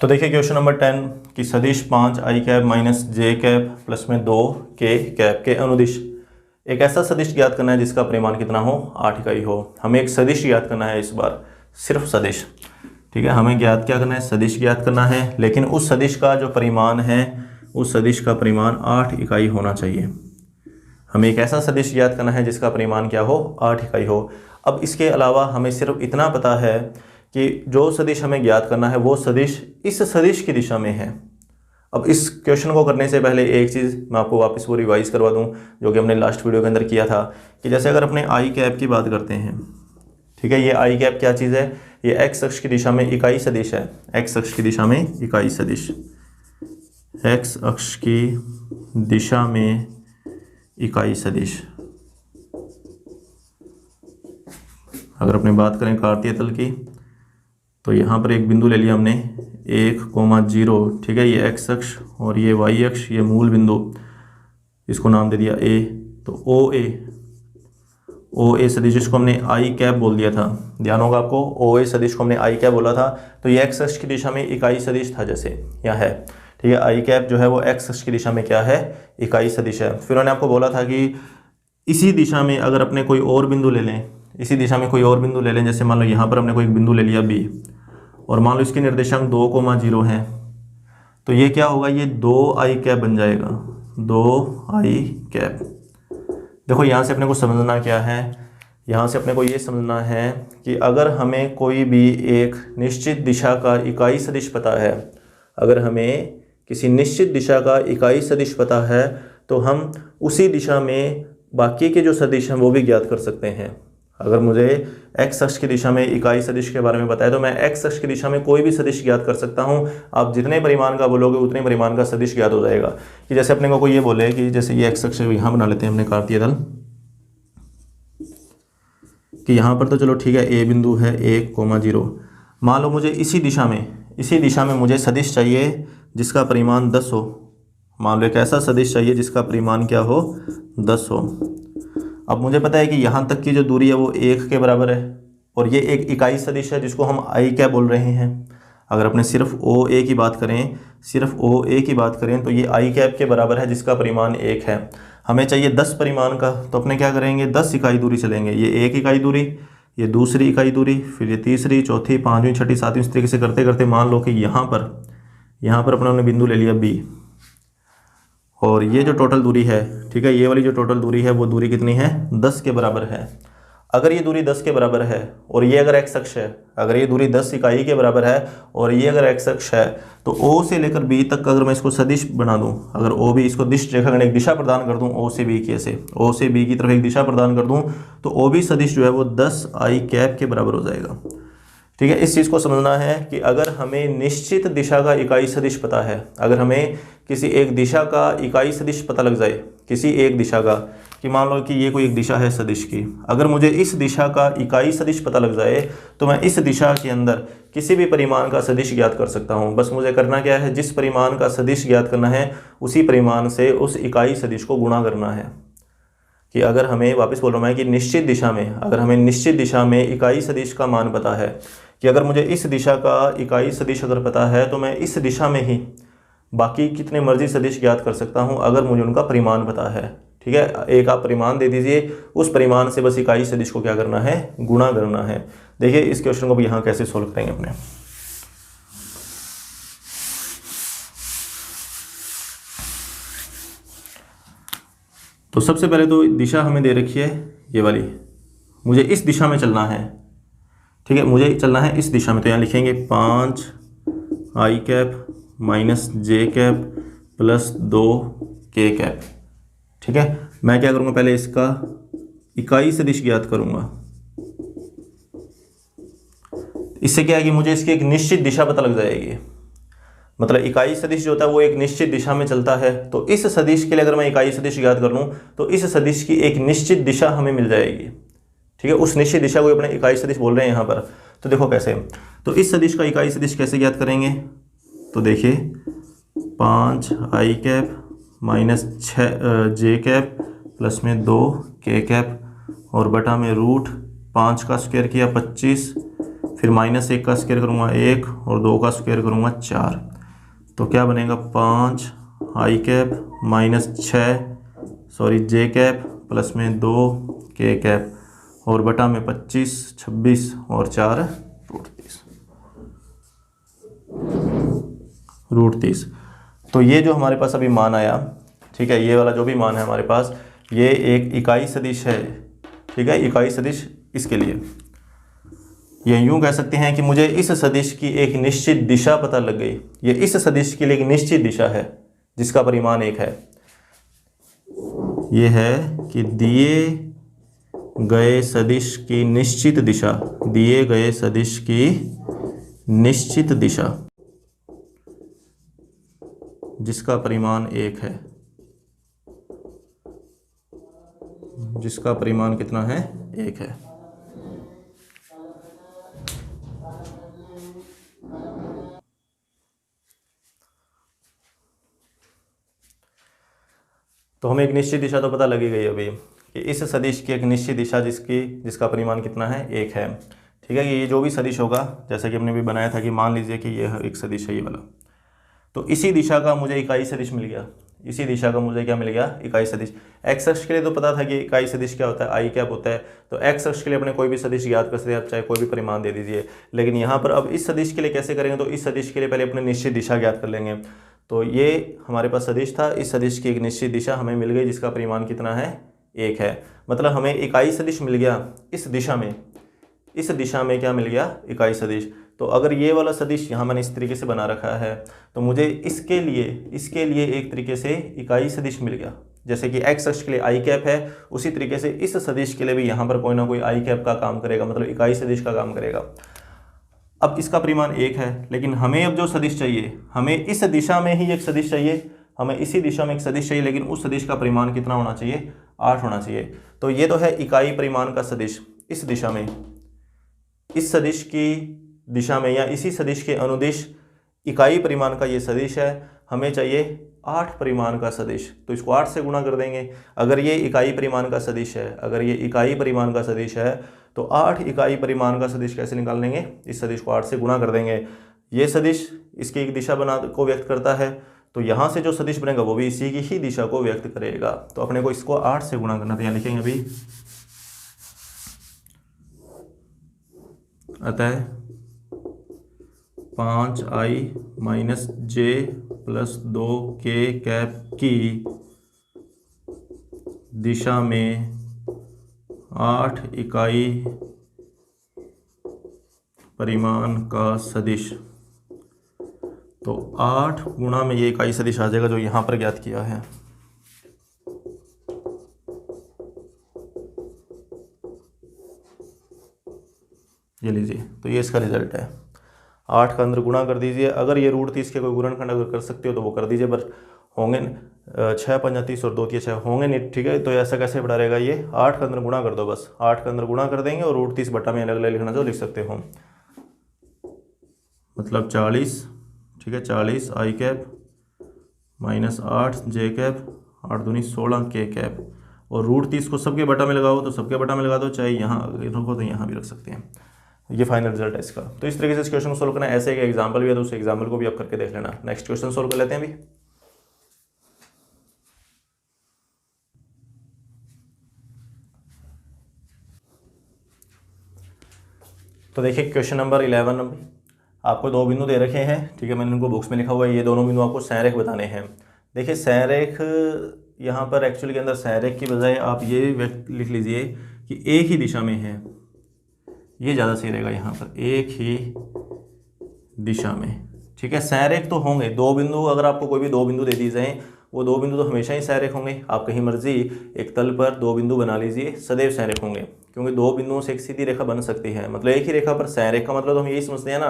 तो देखिए क्वेश्चन नंबर 10 कि सदिश 5 i cap minus j cap plus में 2 k कैप के अनुदिश एक ऐसा सदिश ज्ञात करना है जिसका परिमाण कितना हो, 8 इकाई हो। हमें एक सदिश ज्ञात करना है, इस बार सिर्फ सदिश। ठीक है, हमें ज्ञात क्या करना है, सदिश ज्ञात करना है, लेकिन उस सदिश का जो परिमाण है उस सदिश का परिमाण 8 इकाई होना चाहिए। हमें एक ऐसा सदिश ज्ञात करना है जिसका परिमाण क्या हो, 8 इकाई हो। अब इसके अलावा हमें सिर्फ इतना पता है कि जो सदिश हमें ज्ञात करना है वो सदिश इस सदिश की दिशा में है। अब इस क्वेश्चन को करने से पहले एक चीज़ मैं आपको वापस वो रिवाइज करवा दूं जो कि हमने लास्ट वीडियो के अंदर किया था, कि जैसे अगर अपने आई कैप की बात करते हैं, ठीक है, ये आई कैप क्या चीज़ है, ये एक्स अक्ष की दिशा में इकाई सदिश है। एक्स अक्ष की दिशा में इकाई सदिश, एक्स अक्ष की दिशा में इकाई सदिश। अगर अपने बात करें कार्तीय तल की, तो यहाँ पर एक बिंदु ले लिया हमने 1,0, ठीक है, ये एक्स अक्ष और ये वाई अक्ष, ये मूल बिंदु, इसको नाम दे दिया ए। तो ओ ए सदिश जिसको हमने आई कैप बोल दिया था, ध्यान होगा आपको, ओ ए सदिश को हमने आई कैप बोला था, तो ये एक्स अक्ष की दिशा में इकाई सदिश था, जैसे यहाँ है। ठीक है, आई कैप जो है वो एक्स अक्ष की दिशा में क्या है, इकाई सदिश है। फिर उन्होंने आपको बोला था कि इसी दिशा में अगर अपने कोई और बिंदु ले लें, इसी दिशा में कोई और बिंदु ले लें, जैसे मान लो यहाँ पर हमने कोई एक बिंदु ले लिया बी, और मान लो इसके निर्देशांक 2,0 हैं, तो ये क्या होगा, ये 2i कैप बन जाएगा, 2i कैप। देखो यहाँ से अपने को समझना क्या है, यहाँ से अपने को ये समझना है कि अगर हमें कोई भी एक निश्चित दिशा का इकाई सदिश पता है, अगर हमें किसी निश्चित दिशा का इकाई सदिश पता है, तो हम उसी दिशा में बाकी के जो सदिश हैं वो भी ज्ञात कर सकते हैं। अगर मुझे एक्स अक्ष की दिशा में इकाई सदिश के बारे में बताया तो मैं एक्स अक्ष की दिशा में कोई भी सदिश ज्ञात कर सकता हूं। आप जितने परिमाण का बोलोगे उतने परिमाण का सदिश ज्ञात हो जाएगा। कि जैसे अपने को ये बोले कि जैसे ये एक्स अक्ष यहाँ बना लेते हैं हमने कार्तीय तल, कि यहाँ पर तो चलो ठीक है ए बिंदु है 1,0। मान लो मुझे इसी दिशा में मुझे सदिश चाहिए जिसका परिमाण 10 हो। मान लो एक ऐसा सदिश चाहिए जिसका परिमाण क्या हो, 10 हो। अब मुझे पता है कि यहाँ तक की जो दूरी है वो 1 के बराबर है, और ये एक इकाई सदिश है जिसको हम आई क्या बोल रहे हैं। अगर अपने सिर्फ ओ ए की बात करें तो ये आई कैप के बराबर है जिसका परिमाण 1 है। हमें चाहिए 10 परिमाण का, तो अपने क्या करेंगे, 10 इकाई दूरी चलेंगे। ये 1 इकाई दूरी, ये दूसरी इकाई दूरी, फिर ये तीसरी, चौथी, 5वीं, 6ठी, 7वीं, इस तरीके से करते करते मान लो कि यहाँ पर अपने बिंदु ले लिया बी। और ये जो टोटल दूरी है, ठीक है, ये वाली जो टोटल दूरी है वो दूरी कितनी है, 10 के बराबर है। अगर ये दूरी 10 के बराबर है और ये अगर एक्स अक्ष है, अगर ये दूरी 10 इकाई के बराबर है और ये अगर एक्स अक्ष है, तो O से लेकर B तक अगर मैं इसको सदिश बना दूं, अगर O भी इसको दिश रेखाखंड एक दिशा प्रदान कर दूं, O से B की, ऐसे O से B की तरफ एक दिशा प्रदान कर दूं, तो OB सदिश जो है वो 10 i कैप के बराबर हो जाएगा। ठीक है, इस चीज़ को समझना है कि अगर हमें निश्चित दिशा का इकाई सदिश पता है, अगर हमें किसी एक दिशा का इकाई सदिश पता लग जाए, किसी एक दिशा का, कि मान लो कि ये कोई एक दिशा है सदिश की, अगर मुझे इस दिशा का इकाई सदिश पता लग जाए तो मैं इस दिशा के अंदर किसी भी परिमाण का सदिश ज्ञात कर सकता हूँ। बस मुझे करना क्या है, जिस परिमाण का सदिश ज्ञात करना है उसी परिमाण से उस इकाई सदिश को गुणा करना है। कि अगर हमें, वापस बोल रहा हूँ मैं, कि निश्चित दिशा में, अगर हमें निश्चित दिशा में इकाई सदिश का मान पता है, कि अगर मुझे इस दिशा का इकाई सदिश अगर पता है तो मैं इस दिशा में ही बाकी कितने मर्जी सदिश ज्ञात कर सकता हूं अगर मुझे उनका परिमाण पता है। ठीक है, एक आप परिमाण दे दीजिए, उस परिमाण से बस इकाई सदिश को क्या करना है, गुणा करना है। देखिए इस क्वेश्चन को भी यहाँ कैसे सोल्व करेंगे अपने। तो सबसे पहले तो दिशा हमें दे रखी है ये वाली, मुझे इस दिशा में चलना है। ठीक है, मुझे चलना है इस दिशा में, तो यहाँ लिखेंगे 5 i cap minus J cap plus 2 के कैप। ठीक है, मैं क्या करूँगा, पहले इसका इकाई सदिश ज्ञात करूँगा। इससे क्या है कि मुझे इसकी एक निश्चित दिशा पता लग जाएगी। मतलब इकाई सदिश जो होता है वो एक निश्चित दिशा में चलता है, तो इस सदिश के लिए अगर मैं इकाई सदिश ज्ञात कर लूँ तो इस सदिश की एक निश्चित दिशा हमें मिल जाएगी। ठीक है, उस निश्चित दिशा को अपने इकाई सदिश बोल रहे हैं यहाँ पर। तो देखो कैसे, तो इस सदिश का इकाई सदिश कैसे ज्ञात करेंगे, तो देखिए 5 i cap minus 6 J cap plus में 2 के कैप और बटा में रूट 5 का स्क्वायर किया 25, फिर माइनस 1 का स्क्वायर करूँगा 1 और 2 का स्क्वायर करूँगा 4। तो क्या बनेगा 5 i cap minus 6 J cap plus में 2 के कैप और बटा में 25, 26 और 4 रूट 30। तो ये जो हमारे पास अभी मान आया, ठीक है, ये वाला जो भी मान है हमारे पास, ये एक इकाई सदिश है। ठीक है, इकाई सदिश इसके लिए ये यूं कह सकते हैं कि मुझे इस सदिश की एक निश्चित दिशा पता लग गई। ये इस सदिश के लिए एक निश्चित दिशा है जिसका परिमाण 1 है। ये है कि दिए गए सदिश की निश्चित दिशा, दिए गए सदिश की निश्चित दिशा जिसका परिमाण 1 है, जिसका परिमाण कितना है, 1 है। तो हमें एक निश्चित दिशा तो पता लगी गई अभी कि इस सदिश की एक निश्चित दिशा जिसका परिमाण कितना है, 1 है। ठीक है, ये जो भी सदिश होगा, जैसा कि हमने भी बनाया था कि मान लीजिए कि यह एक सदिश है ये वाला, तो इसी दिशा का मुझे इकाई सदिश मिल गया। इसी दिशा का मुझे क्या मिल गया, इकाई सदिश। एक्स अक्ष के लिए तो पता था कि इकाई सदिश क्या होता है, आई कैप होता है। तो एक्स अक्ष के लिए अपने कोई भी सदिश ज्ञात कर सकते हैं, आप चाहे कोई भी परिमाण दे दीजिए। लेकिन यहाँ पर अब इस सदिश के लिए कैसे करेंगे, तो इस सदिश के लिए पहले अपने निश्चित दिशा ज्ञात कर लेंगे। तो ये हमारे पास सदिश था, इस सदिश की एक निश्चित दिशा हमें मिल गई जिसका परिमाण कितना है, 1 है। मतलब हमें इकाई सदिश मिल गया इस दिशा में, इस दिशा में क्या मिल गया, इकाई सदिश। तो अगर ये वाला सदिश यहाँ मैंने इस तरीके से बना रखा है तो मुझे इसके लिए एक तरीके से इकाई सदिश मिल गया। जैसे कि एक्स अक्ष के लिए आई कैप है, उसी तरीके से इस सदिश के लिए भी यहाँ पर कोई ना कोई आई कैप का काम करेगा, मतलब इकाई सदिश का काम करेगा। अब इसका परिमाण 1 है, लेकिन हमें अब जो सदिश चाहिए, हमें इस दिशा में ही एक सदिश चाहिए, हमें इसी दिशा में एक सदिश चाहिए, लेकिन उस सदिश का परिमाण कितना होना चाहिए, 8 होना चाहिए। तो ये तो है इकाई परिमाण का सदिश इस दिशा में, इस सदिश की दिशा में या इसी सदिश के अनुदिश इकाई परिमाण का ये सदिश है। हमें चाहिए 8 परिमाण का सदिश, तो इसको 8 से गुणा कर देंगे। अगर ये इकाई परिमाण का सदिश है, अगर ये इकाई परिमाण का सदिश है तो 8 इकाई परिमाण का सदिश कैसे निकाल लेंगे, इस सदिश को 8 से गुणा कर देंगे। ये सदिश इसकी एक दिशा को व्यक्त करता है, तो यहाँ से जो सदिश बनेगा वो भी इसी की ही दिशा को व्यक्त करेगा। तो अपने को इसको 8 से गुणा करना, तो यहाँ लिखेंगे अभी, अतः 5i माइनस जे प्लस 2k कैप की दिशा में 8 इकाई परिमाण का सदिश। तो 8 गुणा में ये इकाई सदिश आ जाएगा जो यहाँ पर ज्ञात किया है। ये लीजिए, तो ये इसका रिजल्ट है। 8 का अंदर गुणा कर दीजिए। अगर ये रूट 30 के कोई गुणनखंड अगर कर सकते हो तो वो कर दीजिए, पर होंगे 6 पंजा 30 और 2 3 6 होंगे नहीं, ठीक है। तो ऐसा कैसे बढ़ा रहेगा ये, 8 का अंदर गुणा कर दो बस, 8 का अंदर गुणा कर देंगे और रूट 30 बटा में अलग अलग लिखना जो लिख सकते हो, मतलब 40, ठीक है, 40 आई कैप माइनस 8 जे कैप, 8 दूनी 16 के कैप, और रूट 30 को सबके बटा में लगाओ तो सबके बटा में लगा दो, चाहे यहाँ रखो तो यहाँ भी रख सकते हैं। ये फाइनल रिजल्ट है इसका। तो इस तरीके से इस क्वेश्चन को सोल्व करना है। ऐसे एक एग्जाम्पल भी है तो उस एग्जाम्पल को भी आप करके देख लेना। नेक्स्ट क्वेश्चन सोल्व कर लेते हैं अभी। तो देखिए क्वेश्चन नंबर 11 आपको दो बिंदु दे रखे हैं, ठीक है, मैंने उनको बुक्स में लिखा हुआ है। ये दोनों बिंदु आपको संरेख बताने हैं। देखिए संरेख यहाँ पर एक्चुअली के अंदर संरेख की बजाय आप ये लिख लीजिए कि एक ही दिशा में है, ये ज़्यादा सही रहेगा। यहाँ पर एक ही दिशा में, ठीक है। संरेख तो होंगे दो बिंदु, अगर आपको कोई भी दो बिंदु दे दी जाए वो दो बिंदु तो हमेशा ही संरेख होंगे। आप कहीं मर्जी एक तल पर दो बिंदु बना लीजिए, सदैव संरेख होंगे, क्योंकि दो बिंदुओं से एक सीधी रेखा बन सकती है। मतलब एक ही रेखा पर संरेख का मतलब तो हम यही समझते हैं ना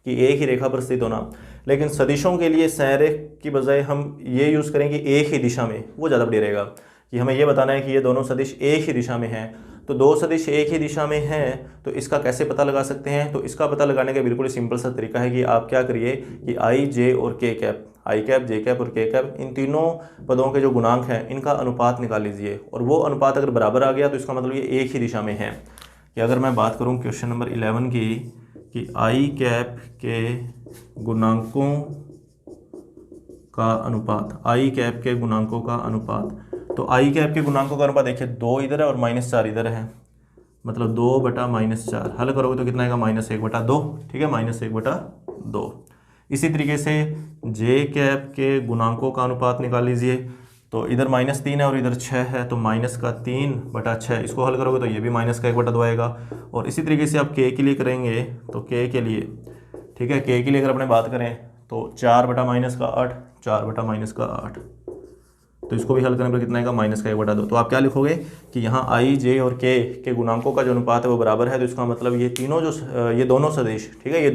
कि एक ही रेखा पर स्थित होना। लेकिन सदिशों के लिए संरेख की बजाय हम ये यूज़ करेंगे एक ही दिशा में, वो ज़्यादा बढ़िया रहेगा। कि हमें ये बताना है कि ये दोनों सदिश एक ही दिशा में हैं। तो दो सदिश एक ही दिशा में हैं तो इसका कैसे पता लगा सकते हैं। तो इसका पता लगाने का बिल्कुल सिंपल सा तरीका है कि आप क्या करिए कि आई जे और के कैप, आई कैप जे कैप और के कैप, इन तीनों पदों के जो गुणांक हैं इनका अनुपात निकाल लीजिए। और वो अनुपात अगर बराबर आ गया तो इसका मतलब ये एक ही दिशा में है। कि अगर मैं बात करूँ क्वेश्चन नंबर 11 की, कि आई कैप के गुणांकों का अनुपात, आई कैप के गुणांकों का अनुपात, तो आई कैप के गुणांकों का अनुपात देखिए 2 इधर है और -4 इधर है, मतलब 2 बटा -4। हल करोगे तो कितना आएगा, -1/2, ठीक है, -1/2। इसी तरीके से जे कैप के गुणांकों का अनुपात निकाल लीजिए। तो इधर -3 है और इधर 6 है, तो -3/6। इसको हल करोगे तो ये भी -1/2 आएगा। और इसी तरीके से आप के के लिए करेंगे तो के के लिए, ठीक है, के के लिए अगर अपने बात करें तो 4 बटा -8, 4 बटा -8, तो इसको भी हल करने पर कितना आएगा, -1/2। तो आप क्या लिखोगे कि यहाँ आई जे और के गुणांकों का जो अनुपात है वो बराबर है। तो इसका मतलब ये तीनों जो ये दोनों सदिश, ठीक है, ये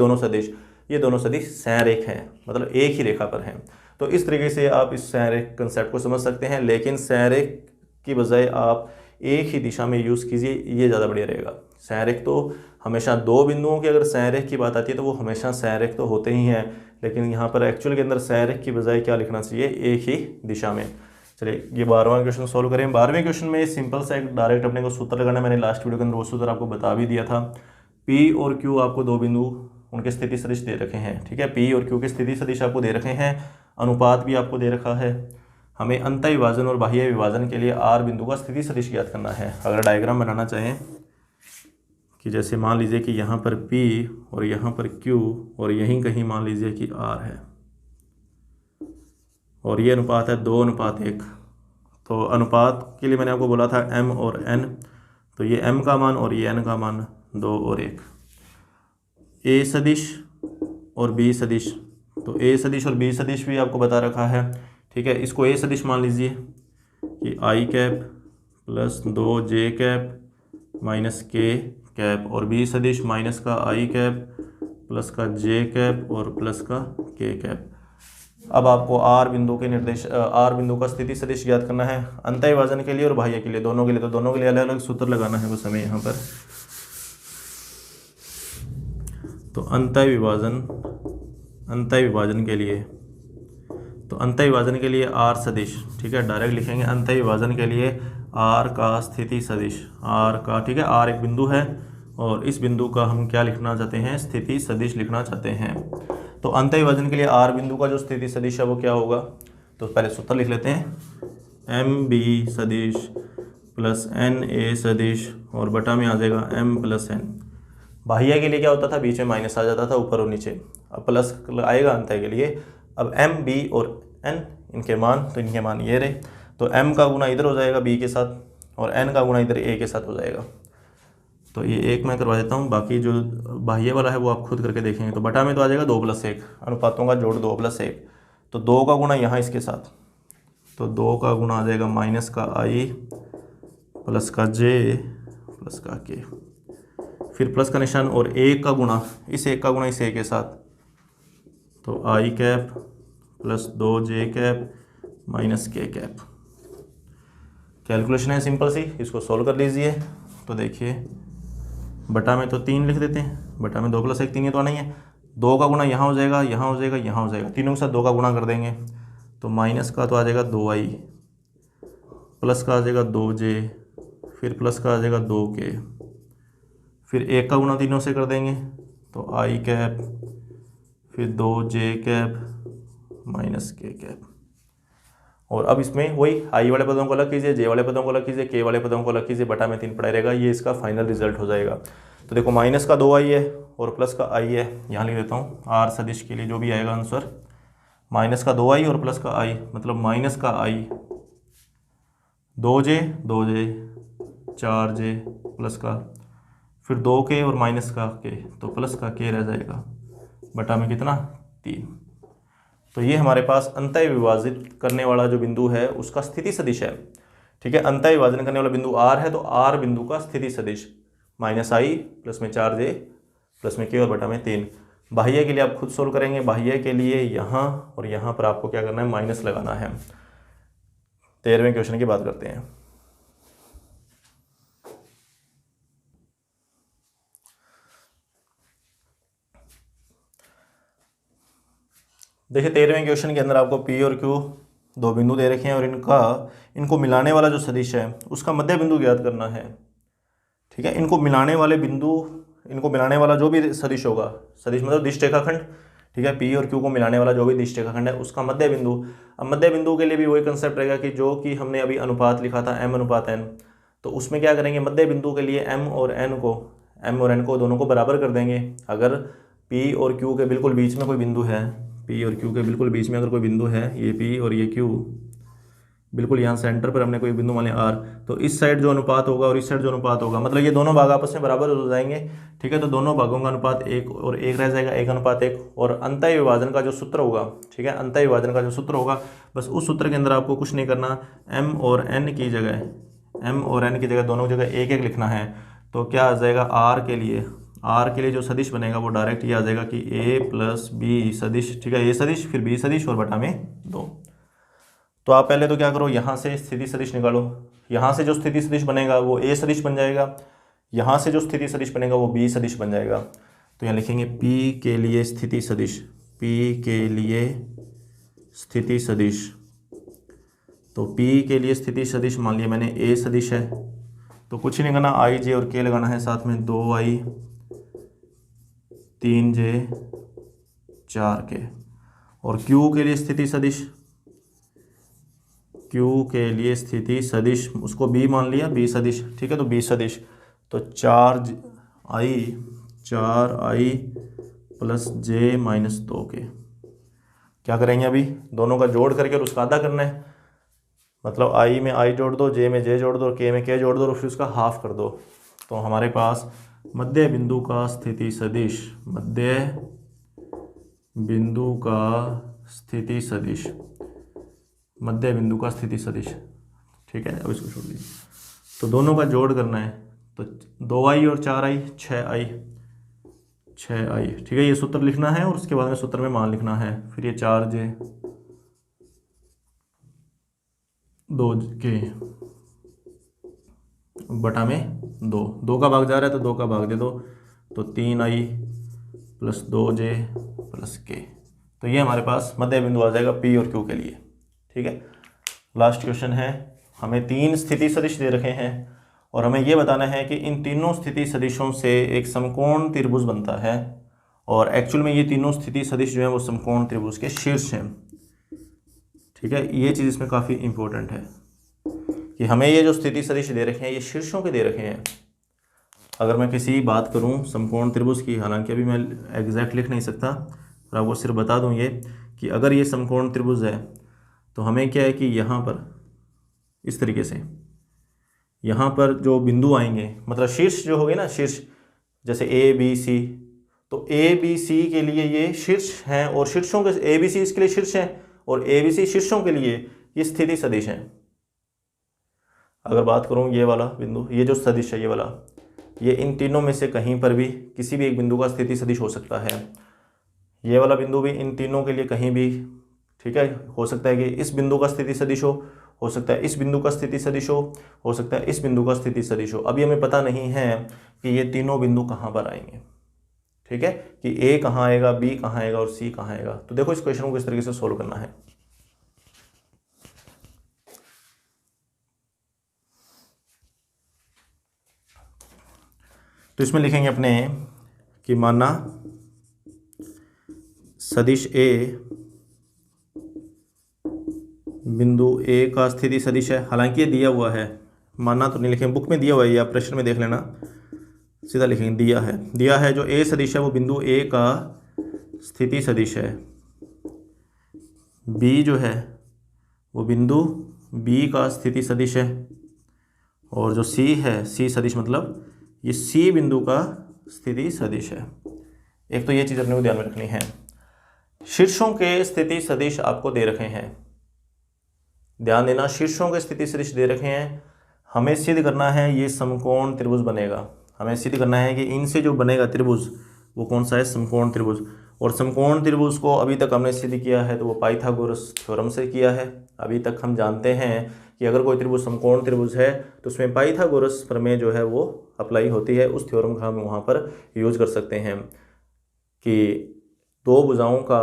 दोनों सदिश संरेख हैं, मतलब एक ही रेखा पर हैं। तो इस तरीके से आप इस संरेख कंसेप्ट को समझ सकते हैं। लेकिन संरेख की बजाय आप एक ही दिशा में यूज़ कीजिए, ये ज़्यादा बढ़िया रहेगा। संरेख तो हमेशा दो बिंदुओं की अगर संरेख की बात आती है तो वो हमेशा संरेख तो होते ही हैं, लेकिन यहाँ पर एक्चुअल के अंदर संरेख की बजाय क्या लिखना चाहिए, एक ही दिशा में। चलिए ये 12वां क्वेश्चन सोल्व करें। 12वें क्वेश्चन में सिंपल सा एक डायरेक्ट अपने को सूत्र लगाना है। मैंने लास्ट वीडियो के अंदर वो सूत्र आपको बता भी दिया था। पी और क्यू आपको दो बिंदु उनके स्थिति सदिश दे रखे हैं, ठीक है, पी और क्यू के स्थिति सदिश आपको दे रखे हैं, अनुपात भी आपको दे रखा है। हमें अंतः विभाजन और बाह्य विभाजन के लिए आर बिंदु का स्थिति सदिश ज्ञात करना है। अगर डायग्राम बनाना चाहें कि जैसे मान लीजिए कि यहाँ पर P और यहाँ पर Q और यहीं कहीं मान लीजिए कि R है और ये अनुपात है 2:1। तो अनुपात के लिए मैंने आपको बोला था M और N, तो ये M का मान और ये N का मान 2 और 1। A सदिश और B सदिश, तो A सदिश और B सदिश भी आपको बता रखा है, ठीक है। इसको A सदिश मान लीजिए कि I cap plus 2J cap minus K cap, और B सदिश माइनस का I कैप प्लस का J कैप और प्लस का K कैप। अब आपको R बिंदु के निर्देश R बिंदु का स्थिति सदिश ज्ञात करना है अंतः विभाजन के लिए और बाह्य के लिए, दोनों के लिए। तो दोनों के लिए अलग अलग सूत्र लगाना है बस हमें यहाँ पर। तो अंतः विभाजन के लिए, तो अंतः विभाजन के लिए R सदिश, ठीक है, डायरेक्ट लिखेंगे अंतः विभाजन के लिए R का स्थिति सदिश, R का, ठीक है, R एक बिंदु है और इस बिंदु का हम क्या लिखना चाहते हैं, स्थिति सदिश लिखना चाहते हैं। तो अंतः विभाजन के लिए R बिंदु का जो स्थिति सदिश है वो क्या होगा, तो पहले सूत्र लिख लेते हैं, MB सदिश प्लस NA सदिश और बटा में आ जाएगा M प्लस N। बाह्य के लिए क्या होता था, बीच में माइनस आ जाता था ऊपर और नीचे। अब प्लस आएगा अंतः के लिए। अब m, b और n इनके मान, तो इनके मान ये रहे, तो m का गुना इधर हो जाएगा b के साथ और n का गुना इधर a के साथ हो जाएगा। तो ये एक मैं करवा देता हूँ, बाकी जो बाह्य वाला है वो आप खुद करके देखेंगे। तो बटा में तो आ जाएगा 2+1, अनुपातों का जोड़ 2+1, तो 2 का गुना यहाँ इसके साथ, तो 2 का गुना आ जाएगा माइनस का i प्लस का j प्लस का k, फिर प्लस का निशान और 1 का गुना, इस 1 का गुना इस 1 के साथ, तो i cap plus 2j cap minus k cap. Calculation है सिंपल सी, इसको सोल्व कर लीजिए। तो देखिए बटा में तो 3 लिख देते हैं, बटा में 2+1 3 तो आना ही है। 2 का गुना यहाँ हो जाएगा, यहाँ हो जाएगा, यहाँ हो जाएगा, तीनों के साथ 2 का गुना कर देंगे, तो माइनस का तो आ जाएगा 2i, प्लस का आ जाएगा 2j, फिर प्लस का आ जाएगा 2k, फिर 1 का गुना तीनों से कर देंगे, तो i कैप, फिर 2j cap minus k cap. और अब इसमें वही i वाले पदों को अलग कीजिए, j वाले पदों को अलग कीजिए, k वाले पदों को अलग कीजिए, बटा में 3 पड़ा रहेगा, ये इसका फाइनल रिजल्ट हो जाएगा। तो देखो माइनस का 2i है और प्लस का i है, यहाँ लिख देता हूँ r सदिश के लिए जो भी आएगा आंसर, माइनस का 2i और प्लस का i, मतलब माइनस का i, 2j 4j प्लस का, फिर 2k और माइनस का k, तो प्लस का k रह जाएगा, बटा में कितना 3। तो ये हमारे पास अंतः विभाजित करने वाला जो बिंदु है उसका स्थिति सदिश है। ठीक है, अंतः विभाजन करने वाला बिंदु r है, तो r बिंदु का स्थिति सदिश -i प्लस में 4j प्लस में k और बटा में 3। बाह्य के लिए आप खुद सोल्व करेंगे, बाह्य के लिए यहाँ और यहाँ पर आपको क्या करना है, माइनस लगाना है। 13वें क्वेश्चन की बात करते हैं। देखिए 13वें क्वेश्चन के अंदर आपको P और Q दो बिंदु दे रखे हैं और इनको मिलाने वाला जो सदिश है उसका मध्य बिंदु ज्ञात करना है। ठीक है, इनको मिलाने वाला जो भी सदिश होगा, सदिश मतलब दिश रेखाखंड, ठीक है, P और Q को मिलाने वाला जो भी दिश रेखाखंड है उसका मध्य बिंदु। अब मध्य बिंदु के लिए भी वही कंसेप्ट रहेगा कि जो कि हमने अभी अनुपात लिखा था m/n, तो उसमें क्या करेंगे, मध्य बिंदु के लिए m और n को दोनों को बराबर कर देंगे। अगर P और Q के बिल्कुल बीच में कोई बिंदु है, P और Q के बिल्कुल बीच में अगर कोई बिंदु है, ये P और ये Q, बिल्कुल यहाँ सेंटर पर हमने कोई बिंदु मान लिया R, तो इस साइड जो अनुपात होगा और इस साइड जो अनुपात होगा, मतलब ये दोनों भाग आपस में बराबर हो जाएंगे। ठीक है, तो दोनों भागों का अनुपात 1 और 1 रह जाएगा, 1:1। और अंतः विभाजन का जो सूत्र होगा, ठीक है, अंतः विभाजन का जो सूत्र होगा, बस उस सूत्र के अंदर आपको कुछ नहीं करना, m और n की जगह दोनों जगह 1 1 लिखना है। तो क्या आ जाएगा, r के लिए जो सदिश बनेगा वो डायरेक्ट ये आ जाएगा कि a प्लस b सदिश, ठीक है, a सदिश फिर b सदिश और बटा में 2। तो आप पहले तो क्या करो, यहाँ से स्थिति सदिश निकालो, यहाँ से जो स्थिति सदिश बनेगा वो a सदिश बन जाएगा, यहाँ से जो स्थिति सदिश बनेगा वो b सदिश बन जाएगा। तो यहाँ लिखेंगे p के लिए स्थिति सदिश, तो p के लिए स्थिति सदिश मान लिया मैंने a सदिश है, तो कुछ नहीं करना, i j और k लगाना है, साथ में 2i 3j 4k। और q के लिए स्थिति सदिश, उसको b मान लिया, b सदिश, ठीक है, तो b सदिश, तो 4i plus j minus 2k। क्या करेंगे, अभी दोनों का जोड़ करके और उसका आधा करना है, मतलब i में i जोड़ दो, j में j जोड़ दो और k में k जोड़ दो और फिर उसका हाफ कर दो। तो हमारे पास मध्य बिंदु का स्थिति सदिश, ठीक है। अब इसको छोड़ दीजिए, तो दोनों का जोड़ करना है, तो 2i और 4i 6i, ठीक है, ये सूत्र लिखना है और उसके बाद में सूत्र में मान लिखना है, फिर ये 4j 2k बटा में 2 का भाग जा रहा है तो 2 का भाग दे दो, तो 3i plus 2j plus k। तो ये हमारे पास मध्य बिंदु आ जाएगा P और Q के लिए। ठीक है, लास्ट क्वेश्चन है, हमें 3 स्थिति सदिश दे रखे हैं और हमें ये बताना है कि इन तीनों स्थिति सदिशों से एक समकोण त्रिभुज बनता है और एक्चुअल में ये तीनों स्थिति सदिश जो है वो समकोण त्रिभुज के शीर्ष हैं। ठीक है, ये चीज़ इसमें काफ़ी इंपॉर्टेंट है कि हमें ये जो स्थिति सदिश दे रखे हैं ये शीर्षों के दे रखे हैं। अगर मैं किसी बात करूं समकोण त्रिभुज की, हालांकि अभी मैं एग्जैक्ट लिख नहीं सकता, और आपको सिर्फ बता दूं ये कि अगर ये समकोण त्रिभुज है तो हमें क्या है कि यहाँ पर इस तरीके से यहाँ पर जो बिंदु आएंगे, मतलब शीर्ष जो होंगे ना, शीर्ष जैसे ए बी सी, तो ए बी सी के लिए ये शीर्ष हैं और शीर्षों के ए बी सी इसके लिए शीर्ष हैं और ए बी सी शीर्षों के लिए ये स्थिति सदिश हैं। अगर बात करूँ ये वाला बिंदु, ये जो सदिश है ये वाला, ये इन तीनों में से कहीं पर भी किसी भी एक बिंदु का स्थिति सदिश हो सकता है। ये वाला बिंदु भी इन तीनों के लिए कहीं भी, ठीक है, हो सकता है कि इस बिंदु का स्थिति सदिश हो सकता है इस बिंदु का स्थिति सदिश हो सकता है इस बिंदु का स्थिति सदिश हो। अभी हमें पता नहीं है कि ये तीनों बिंदु कहाँ पर आएंगे, ठीक है, कि ए कहाँ आएगा, बी कहाँ आएगा और सी कहाँ आएगा। तो देखो इस क्वेश्चन को किस तरीके से सोल्व करना है। तो इसमें लिखेंगे अपने कि माना सदिश ए बिंदु ए का स्थिति सदिश है। हालांकि ये दिया हुआ है, माना तो नहीं लिखेंगे, बुक में दिया हुआ है या प्रश्न में देख लेना, सीधा लिखेंगे दिया है जो ए सदिश है वो बिंदु ए का स्थिति सदिश है, बी जो है वो बिंदु बी का स्थिति सदिश है, और जो सी है, सी सदिश मतलब ये सी बिंदु का स्थिति सदिश है। एक तो ये चीज़ अपने को ध्यान में रखनी है। शीर्षों के स्थिति सदिश आपको दे रखे हैं, ध्यान देना, शीर्षों के स्थिति सदिश दे रखे हैं। हमें सिद्ध करना है ये समकोण त्रिभुज बनेगा, हमें सिद्ध करना है कि इनसे जो बनेगा त्रिभुज वो कौन सा है, समकोण त्रिभुज। और समकोण त्रिभुज को अभी तक हमने सिद्ध किया है तो वो पाइथागोरस थ्योरम से किया है। अभी तक हम जानते हैं कि अगर कोई त्रिभुज समकोण त्रिभुज है तो उसमें पाइथागोरस प्रमेय जो है वो अप्लाई होती है, उस थ्योरम का हम वहाँ पर यूज कर सकते हैं कि दो भुजाओं का,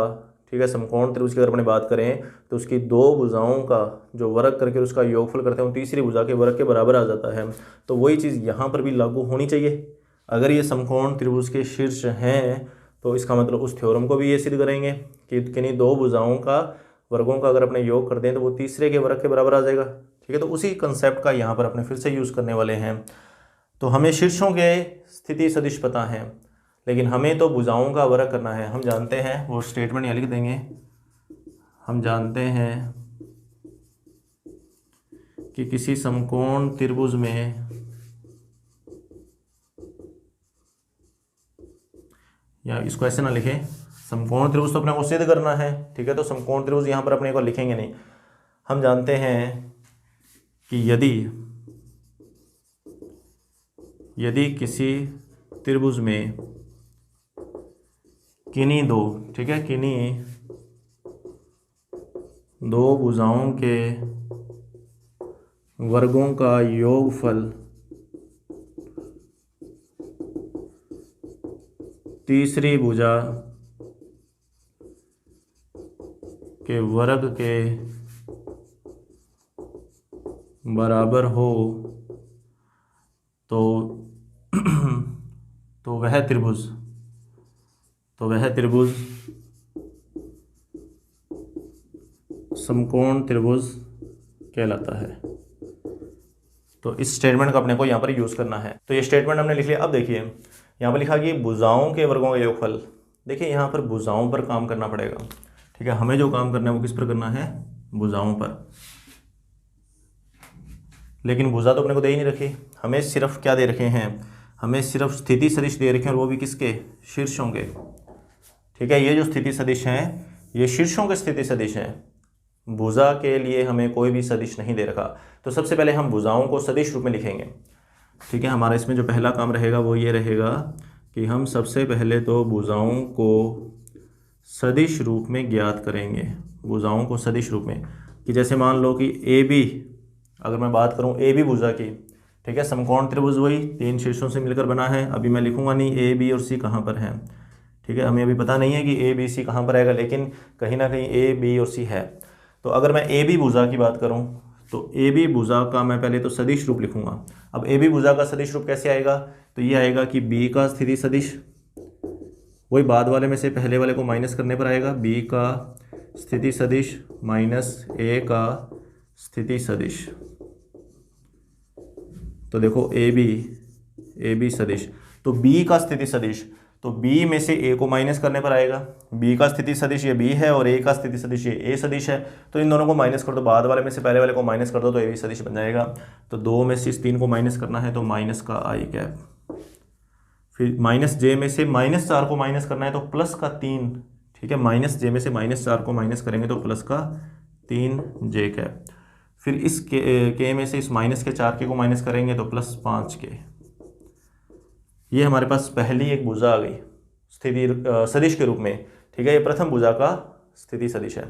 ठीक है, समकोण त्रिभुज की अगर अपने बात करें तो उसकी दो भुजाओं का जो वर्ग करके उसका योगफल करते हैं वो तीसरी भुजा के वर्ग के बराबर आ जाता है। तो वही चीज़ यहाँ पर भी लागू होनी चाहिए। अगर ये समकोण त्रिभुज के शीर्ष हैं तो इसका मतलब उस थ्योरम को भी ये सिद्ध करेंगे कि किन्हीं दो भुजाओं का वर्गों का अगर अपने योग कर दें तो वो तीसरे के वर्ग के बराबर आ जाएगा, ठीक है। तो उसी कंसेप्ट का यहाँ पर अपने फिर से यूज़ करने वाले हैं। तो हमें शीर्षों के स्थिति सदिश पता है, लेकिन हमें तो भुजाओं का वर्ग करना है। हम जानते हैं, वो स्टेटमेंट यहाँ लिख देंगे, हम जानते हैं कि किसी समकोण त्रिभुज में, या इसको ऐसे ना लिखें, समकोण त्रिभुज तो अपने को सिद्ध करना है, ठीक है। तो समकोण त्रिभुज यहाँ पर अपने को लिखेंगे नहीं। हम जानते हैं कि यदि किसी त्रिभुज में किन्हीं दो, ठीक है, किन्हीं दो भुजाओं के वर्गों का योगफल तीसरी भुजा के वर्ग के बराबर हो तो वह त्रिभुज समकोण त्रिभुज कहलाता है। तो इस स्टेटमेंट का अपने को यहाँ पर यूज़ करना है। तो ये स्टेटमेंट हमने लिख लिया। अब देखिए यहाँ पर लिखा कि भुजाओं के वर्गों का योगफल, देखिए यहाँ पर भुजाओं पर काम करना पड़ेगा, ठीक है। हमें जो काम करना है वो किस पर करना है, भुजाओं पर। लेकिन भुजा तो अपने को दे ही नहीं रखी, हमें सिर्फ क्या दे रखे हैं, हमें सिर्फ स्थिति सदिश दे रखे हैं, और वो भी किसके, शीर्षों के, ठीक है। ये जो स्थिति सदिश हैं ये शीर्षों के स्थिति सदिश हैं, भुजा के लिए हमें कोई भी सदिश नहीं दे रखा। तो सबसे पहले हम भुजाओं को सदिश रूप में लिखेंगे, ठीक है। हमारा इसमें जो पहला काम रहेगा वो ये रहेगा कि हम सबसे पहले तो भुजाओं को सदिश रूप में ज्ञात करेंगे। भुजाओं को सदिश रूप में, कि जैसे मान लो कि ए बी, अगर मैं बात करूं ए बी भुजा की, ठीक है, समकोण त्रिभुज वही तीन शीर्षों से मिलकर बना है। अभी मैं लिखूंगा नहीं ए बी और सी कहाँ पर हैं, ठीक है। हमें अभी पता नहीं है कि ए बी सी कहाँ पर आएगा, लेकिन कहीं ना कहीं ए बी और सी है। तो अगर मैं ए बी भुजा की बात करूं तो ए बी भुजा का मैं पहले तो सदिश रूप लिखूंगा। अब ए बी भुजा का सदिश रूप कैसे आएगा, तो ये आएगा कि बी का स्थिति सदिश, वही बाद वाले में से पहले वाले को माइनस करने पर आएगा, बी का स्थिति सदिश माइनस ए का स्थिति सदिश। तो देखो ए बी सदिश, तो बी का स्थिति सदिश, तो b में से a को माइनस करने पर आएगा। b का स्थिति सदिश ये b है और a का स्थिति सदिश ये a सदिश है, तो इन दोनों को माइनस कर दो, बाद वाले में से पहले वाले को माइनस कर दो तो a भी सदिश बन जाएगा। तो 2 में से इस 3 को माइनस करना है तो माइनस का i कैप, फिर माइनस j में से -4 को माइनस करना है तो प्लस का 3, ठीक है, माइनस j में से -4 को माइनस करेंगे तो प्लस का 3j कैप, फिर इस k में से इस माइनस के 4 के को माइनस करेंगे तो प्लस 5k। ये हमारे पास पहली एक भुजा आ गई स्थिति सदिश के रूप में, ठीक है, ये प्रथम भुजा का स्थिति सदिश है।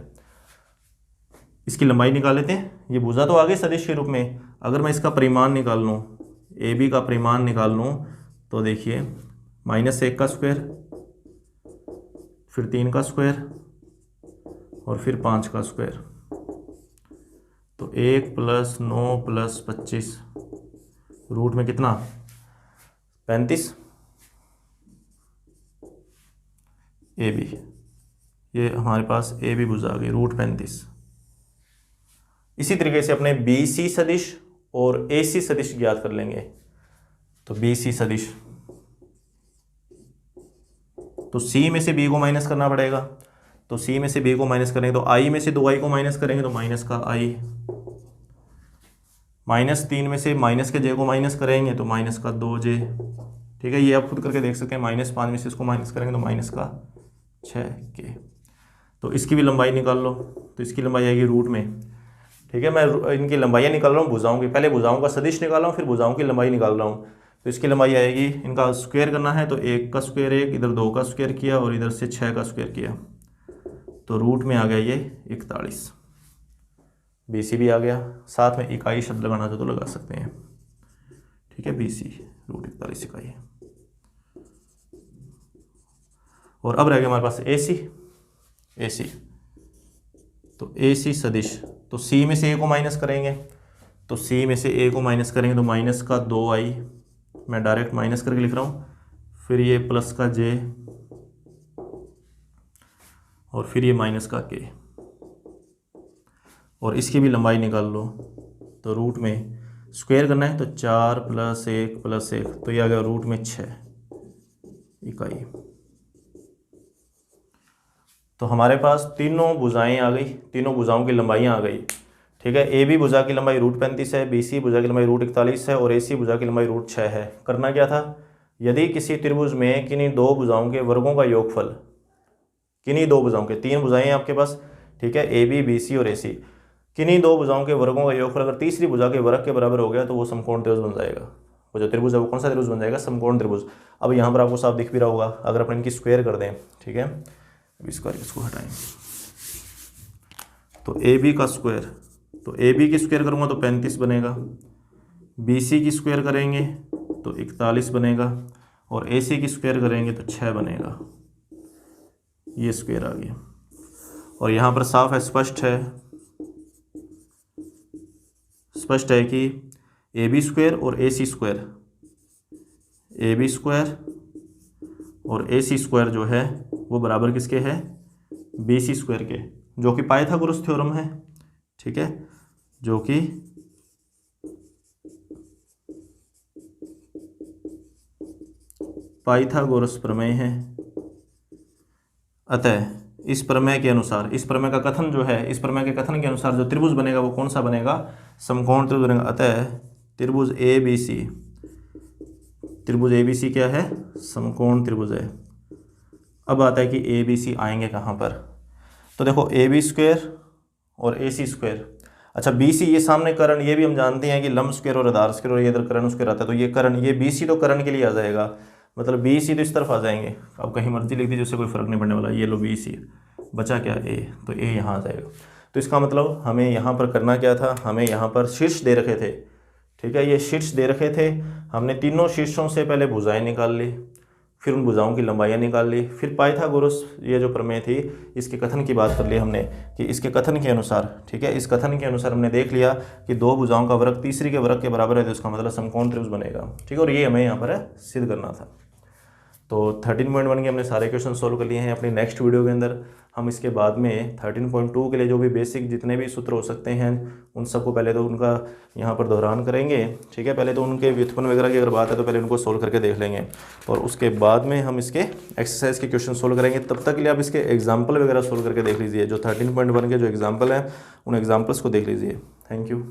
इसकी लंबाई निकाल लेते हैं। ये भुजा तो आ गई सदिश के रूप में, अगर मैं इसका परिमाण निकाल लूँ, ए बी का परिमाण निकाल लूँ तो देखिए -1 का स्क्वायर, फिर 3 का स्क्वायर और फिर 5 का स्क्वायर, तो 1 + 9 + 25 रूट में कितना 35 ए बी, ये हमारे पास ए बी भुजा आ गई रूट 35। इसी तरीके से अपने बी सी सदिश और ए सी सदिश ज्ञात कर लेंगे। तो बी सी सदिश, तो सी में से बी को माइनस करना पड़ेगा, तो सी में से बी को माइनस करेंगे तो आई में से 2i को माइनस करेंगे तो माइनस का i, -3 में से माइनस के j को माइनस करेंगे तो माइनस का 2j, ठीक है, ये आप खुद करके देख सकते हैं। -5 में से इसको माइनस करेंगे तो माइनस का 6k। तो इसकी भी लंबाई निकाल लो, तो इसकी लंबाई आएगी रूट में, ठीक है। मैं इनकी लंबाइयाँ निकाल रहा हूँ भुजाओं की, पहले भुजाओं का सदिश निकाल रहा हूँ फिर भुजाओं की लंबाई निकाल रहा हूँ। तो इसकी लंबाई आएगी, इनका स्क्वायर करना है तो 1 का स्क्वायर 1, इधर 2 का स्क्वायर किया और इधर से 6 का स्क्वायर किया, तो रूट में आ गया ये 41। बी सी भी आ गया, साथ में इकाई शब्द लगाना तो लगा सकते हैं, ठीक है, बी सी रूट 41 इकाई है। और अब रह गया हमारे पास ए सी, ए सी, तो ए सी सदिश, तो सी में से ए को माइनस करेंगे, तो सी में से ए को माइनस करेंगे तो माइनस का 2i, मैं डायरेक्ट माइनस करके लिख रहा हूँ, फिर ये प्लस का j और फिर ये माइनस का k, और इसकी भी लंबाई निकाल लो। तो रूट में स्क्वायर करना है तो 4 + 1 + 1, तो ये आ गया रूट में 6 इकाई। तो हमारे पास तीनों भुजाएं आ गई, तीनों भुजाओं की लंबाइयाँ आ गई, ठीक है। ए बी भुजा की लंबाई रूट 35 है, बी सी भुजा की लंबाई रूट 41 है और ए सी भुजा की लंबाई रूट 6 है। करना क्या था, यदि किसी त्रिभुज में किन्हीं दो भुजाओं के वर्गों का योगफल, किन्हीं दो भुजाओं के, तीन भुजाएं हैं आपके पास, ठीक है, ए बी, बी सी और ए सी, किन्हीं दो भुजाओं के वर्गों का योगफल अगर तीसरी भुजा के वर्ग के बराबर हो गया तो वो समकोण त्रिभुज बन जाएगा। वो जो त्रिभुज है वो कौन सा त्रिभुज बन जाएगा, समकोण त्रिभुज। अब यहाँ पर आपको साफ दिख भी रहा होगा, अगर अपन इनकी स्क्वायर कर दें, ठीक है, स्क्वायर इसको हटाएं, तो ए बी का स्क्वायर, तो ए बी की स्क्वायर करूँगा तो 35 बनेगा, बी सी की स्क्वायर करेंगे तो 41 बनेगा और ए सी की स्क्वायर करेंगे तो 6 बनेगा। ये स्क्वायर आ गया और यहाँ पर साफ है, स्पष्ट है कि ए बी स्क्वायर और ए सी स्क्वायर, ए बी स्क्वायर और ए सी स्क्वायर जो है वो बराबर किसके है, बी सी स्क्वायर के, जो कि पाइथागोरस थ्योरम है, ठीक है, जो कि पाइथागोरस प्रमेय है। अतः इस प्रमेय के अनुसार, इस प्रमेय का कथन जो है, इस प्रमेय के कथन के अनुसार जो त्रिभुज बनेगा वो कौन सा बनेगा, समकोण त्रिभुज बनेगा। अतः त्रिभुज ए बी सी, त्रिभुज ए बी सी क्या है, समकोण त्रिभुज है। अब आता है कि ए बी सी आएंगे कहाँ पर, तो देखो ए बी स्क्वायर और ए सी स्क्वायर, अच्छा बी सी ये सामने कर्ण, ये भी हम जानते हैं कि लंब स्क्वायर और आधार स्क्वायर, और ये इधर कर्ण स्क्वायर आता है, तो ये कर्ण, ये बी सी तो कर्ण के लिए आ जाएगा, मतलब बी सी तो इस तरफ आ जाएंगे, अब कहीं मर्जी लिख दीजिए, उससे कोई फर्क नहीं पड़ने वाला। ये लो बी सी, बचा क्या ए, तो ए यहाँ आ जाएगा। तो इसका मतलब हमें यहाँ पर करना क्या था, हमें यहाँ पर शीर्ष दे रखे थे, ठीक है, ये शीर्ष दे रखे थे, हमने तीनों शीर्षों से पहले भुजाएं निकाल ली, फिर उन भुजाओं की लंबाइयाँ निकाल ली, फिर पाइथागोरस ये जो प्रमेय थी इसके कथन की बात कर ली हमने कि इसके कथन के अनुसार, ठीक है, इस कथन के अनुसार हमने देख लिया कि दो भुजाओं का वर्ग तीसरी के वर्ग के बराबर है, तो इसका मतलब समकोण त्रिभुज बनेगा, ठीक है, और ये हमें यहाँ पर सिद्ध करना था। तो 13.1 के हमने सारे क्वेश्चन सोल्व कर लिए हैं। अपनी नेक्स्ट वीडियो के अंदर हम इसके बाद में 13.2 के लिए जो भी बेसिक जितने भी सूत्र हो सकते हैं उन सबको पहले तो उनका यहाँ पर दोहरान करेंगे, ठीक है। पहले तो उनके व्युत्पन्न वगैरह की अगर बात है तो पहले उनको सोल्व करके देख लेंगे और उसके बाद में हम इसके एक्सरसाइज के क्वेश्चन सोल्व करेंगे। तब तक के लिए आप इसके एग्जाम्पल वगैरह सोल्व करके देख लीजिए, जो 13.1 के जो एग्जाम्पल हैं उन एग्जाम्पल्स को देख लीजिए। Thank you.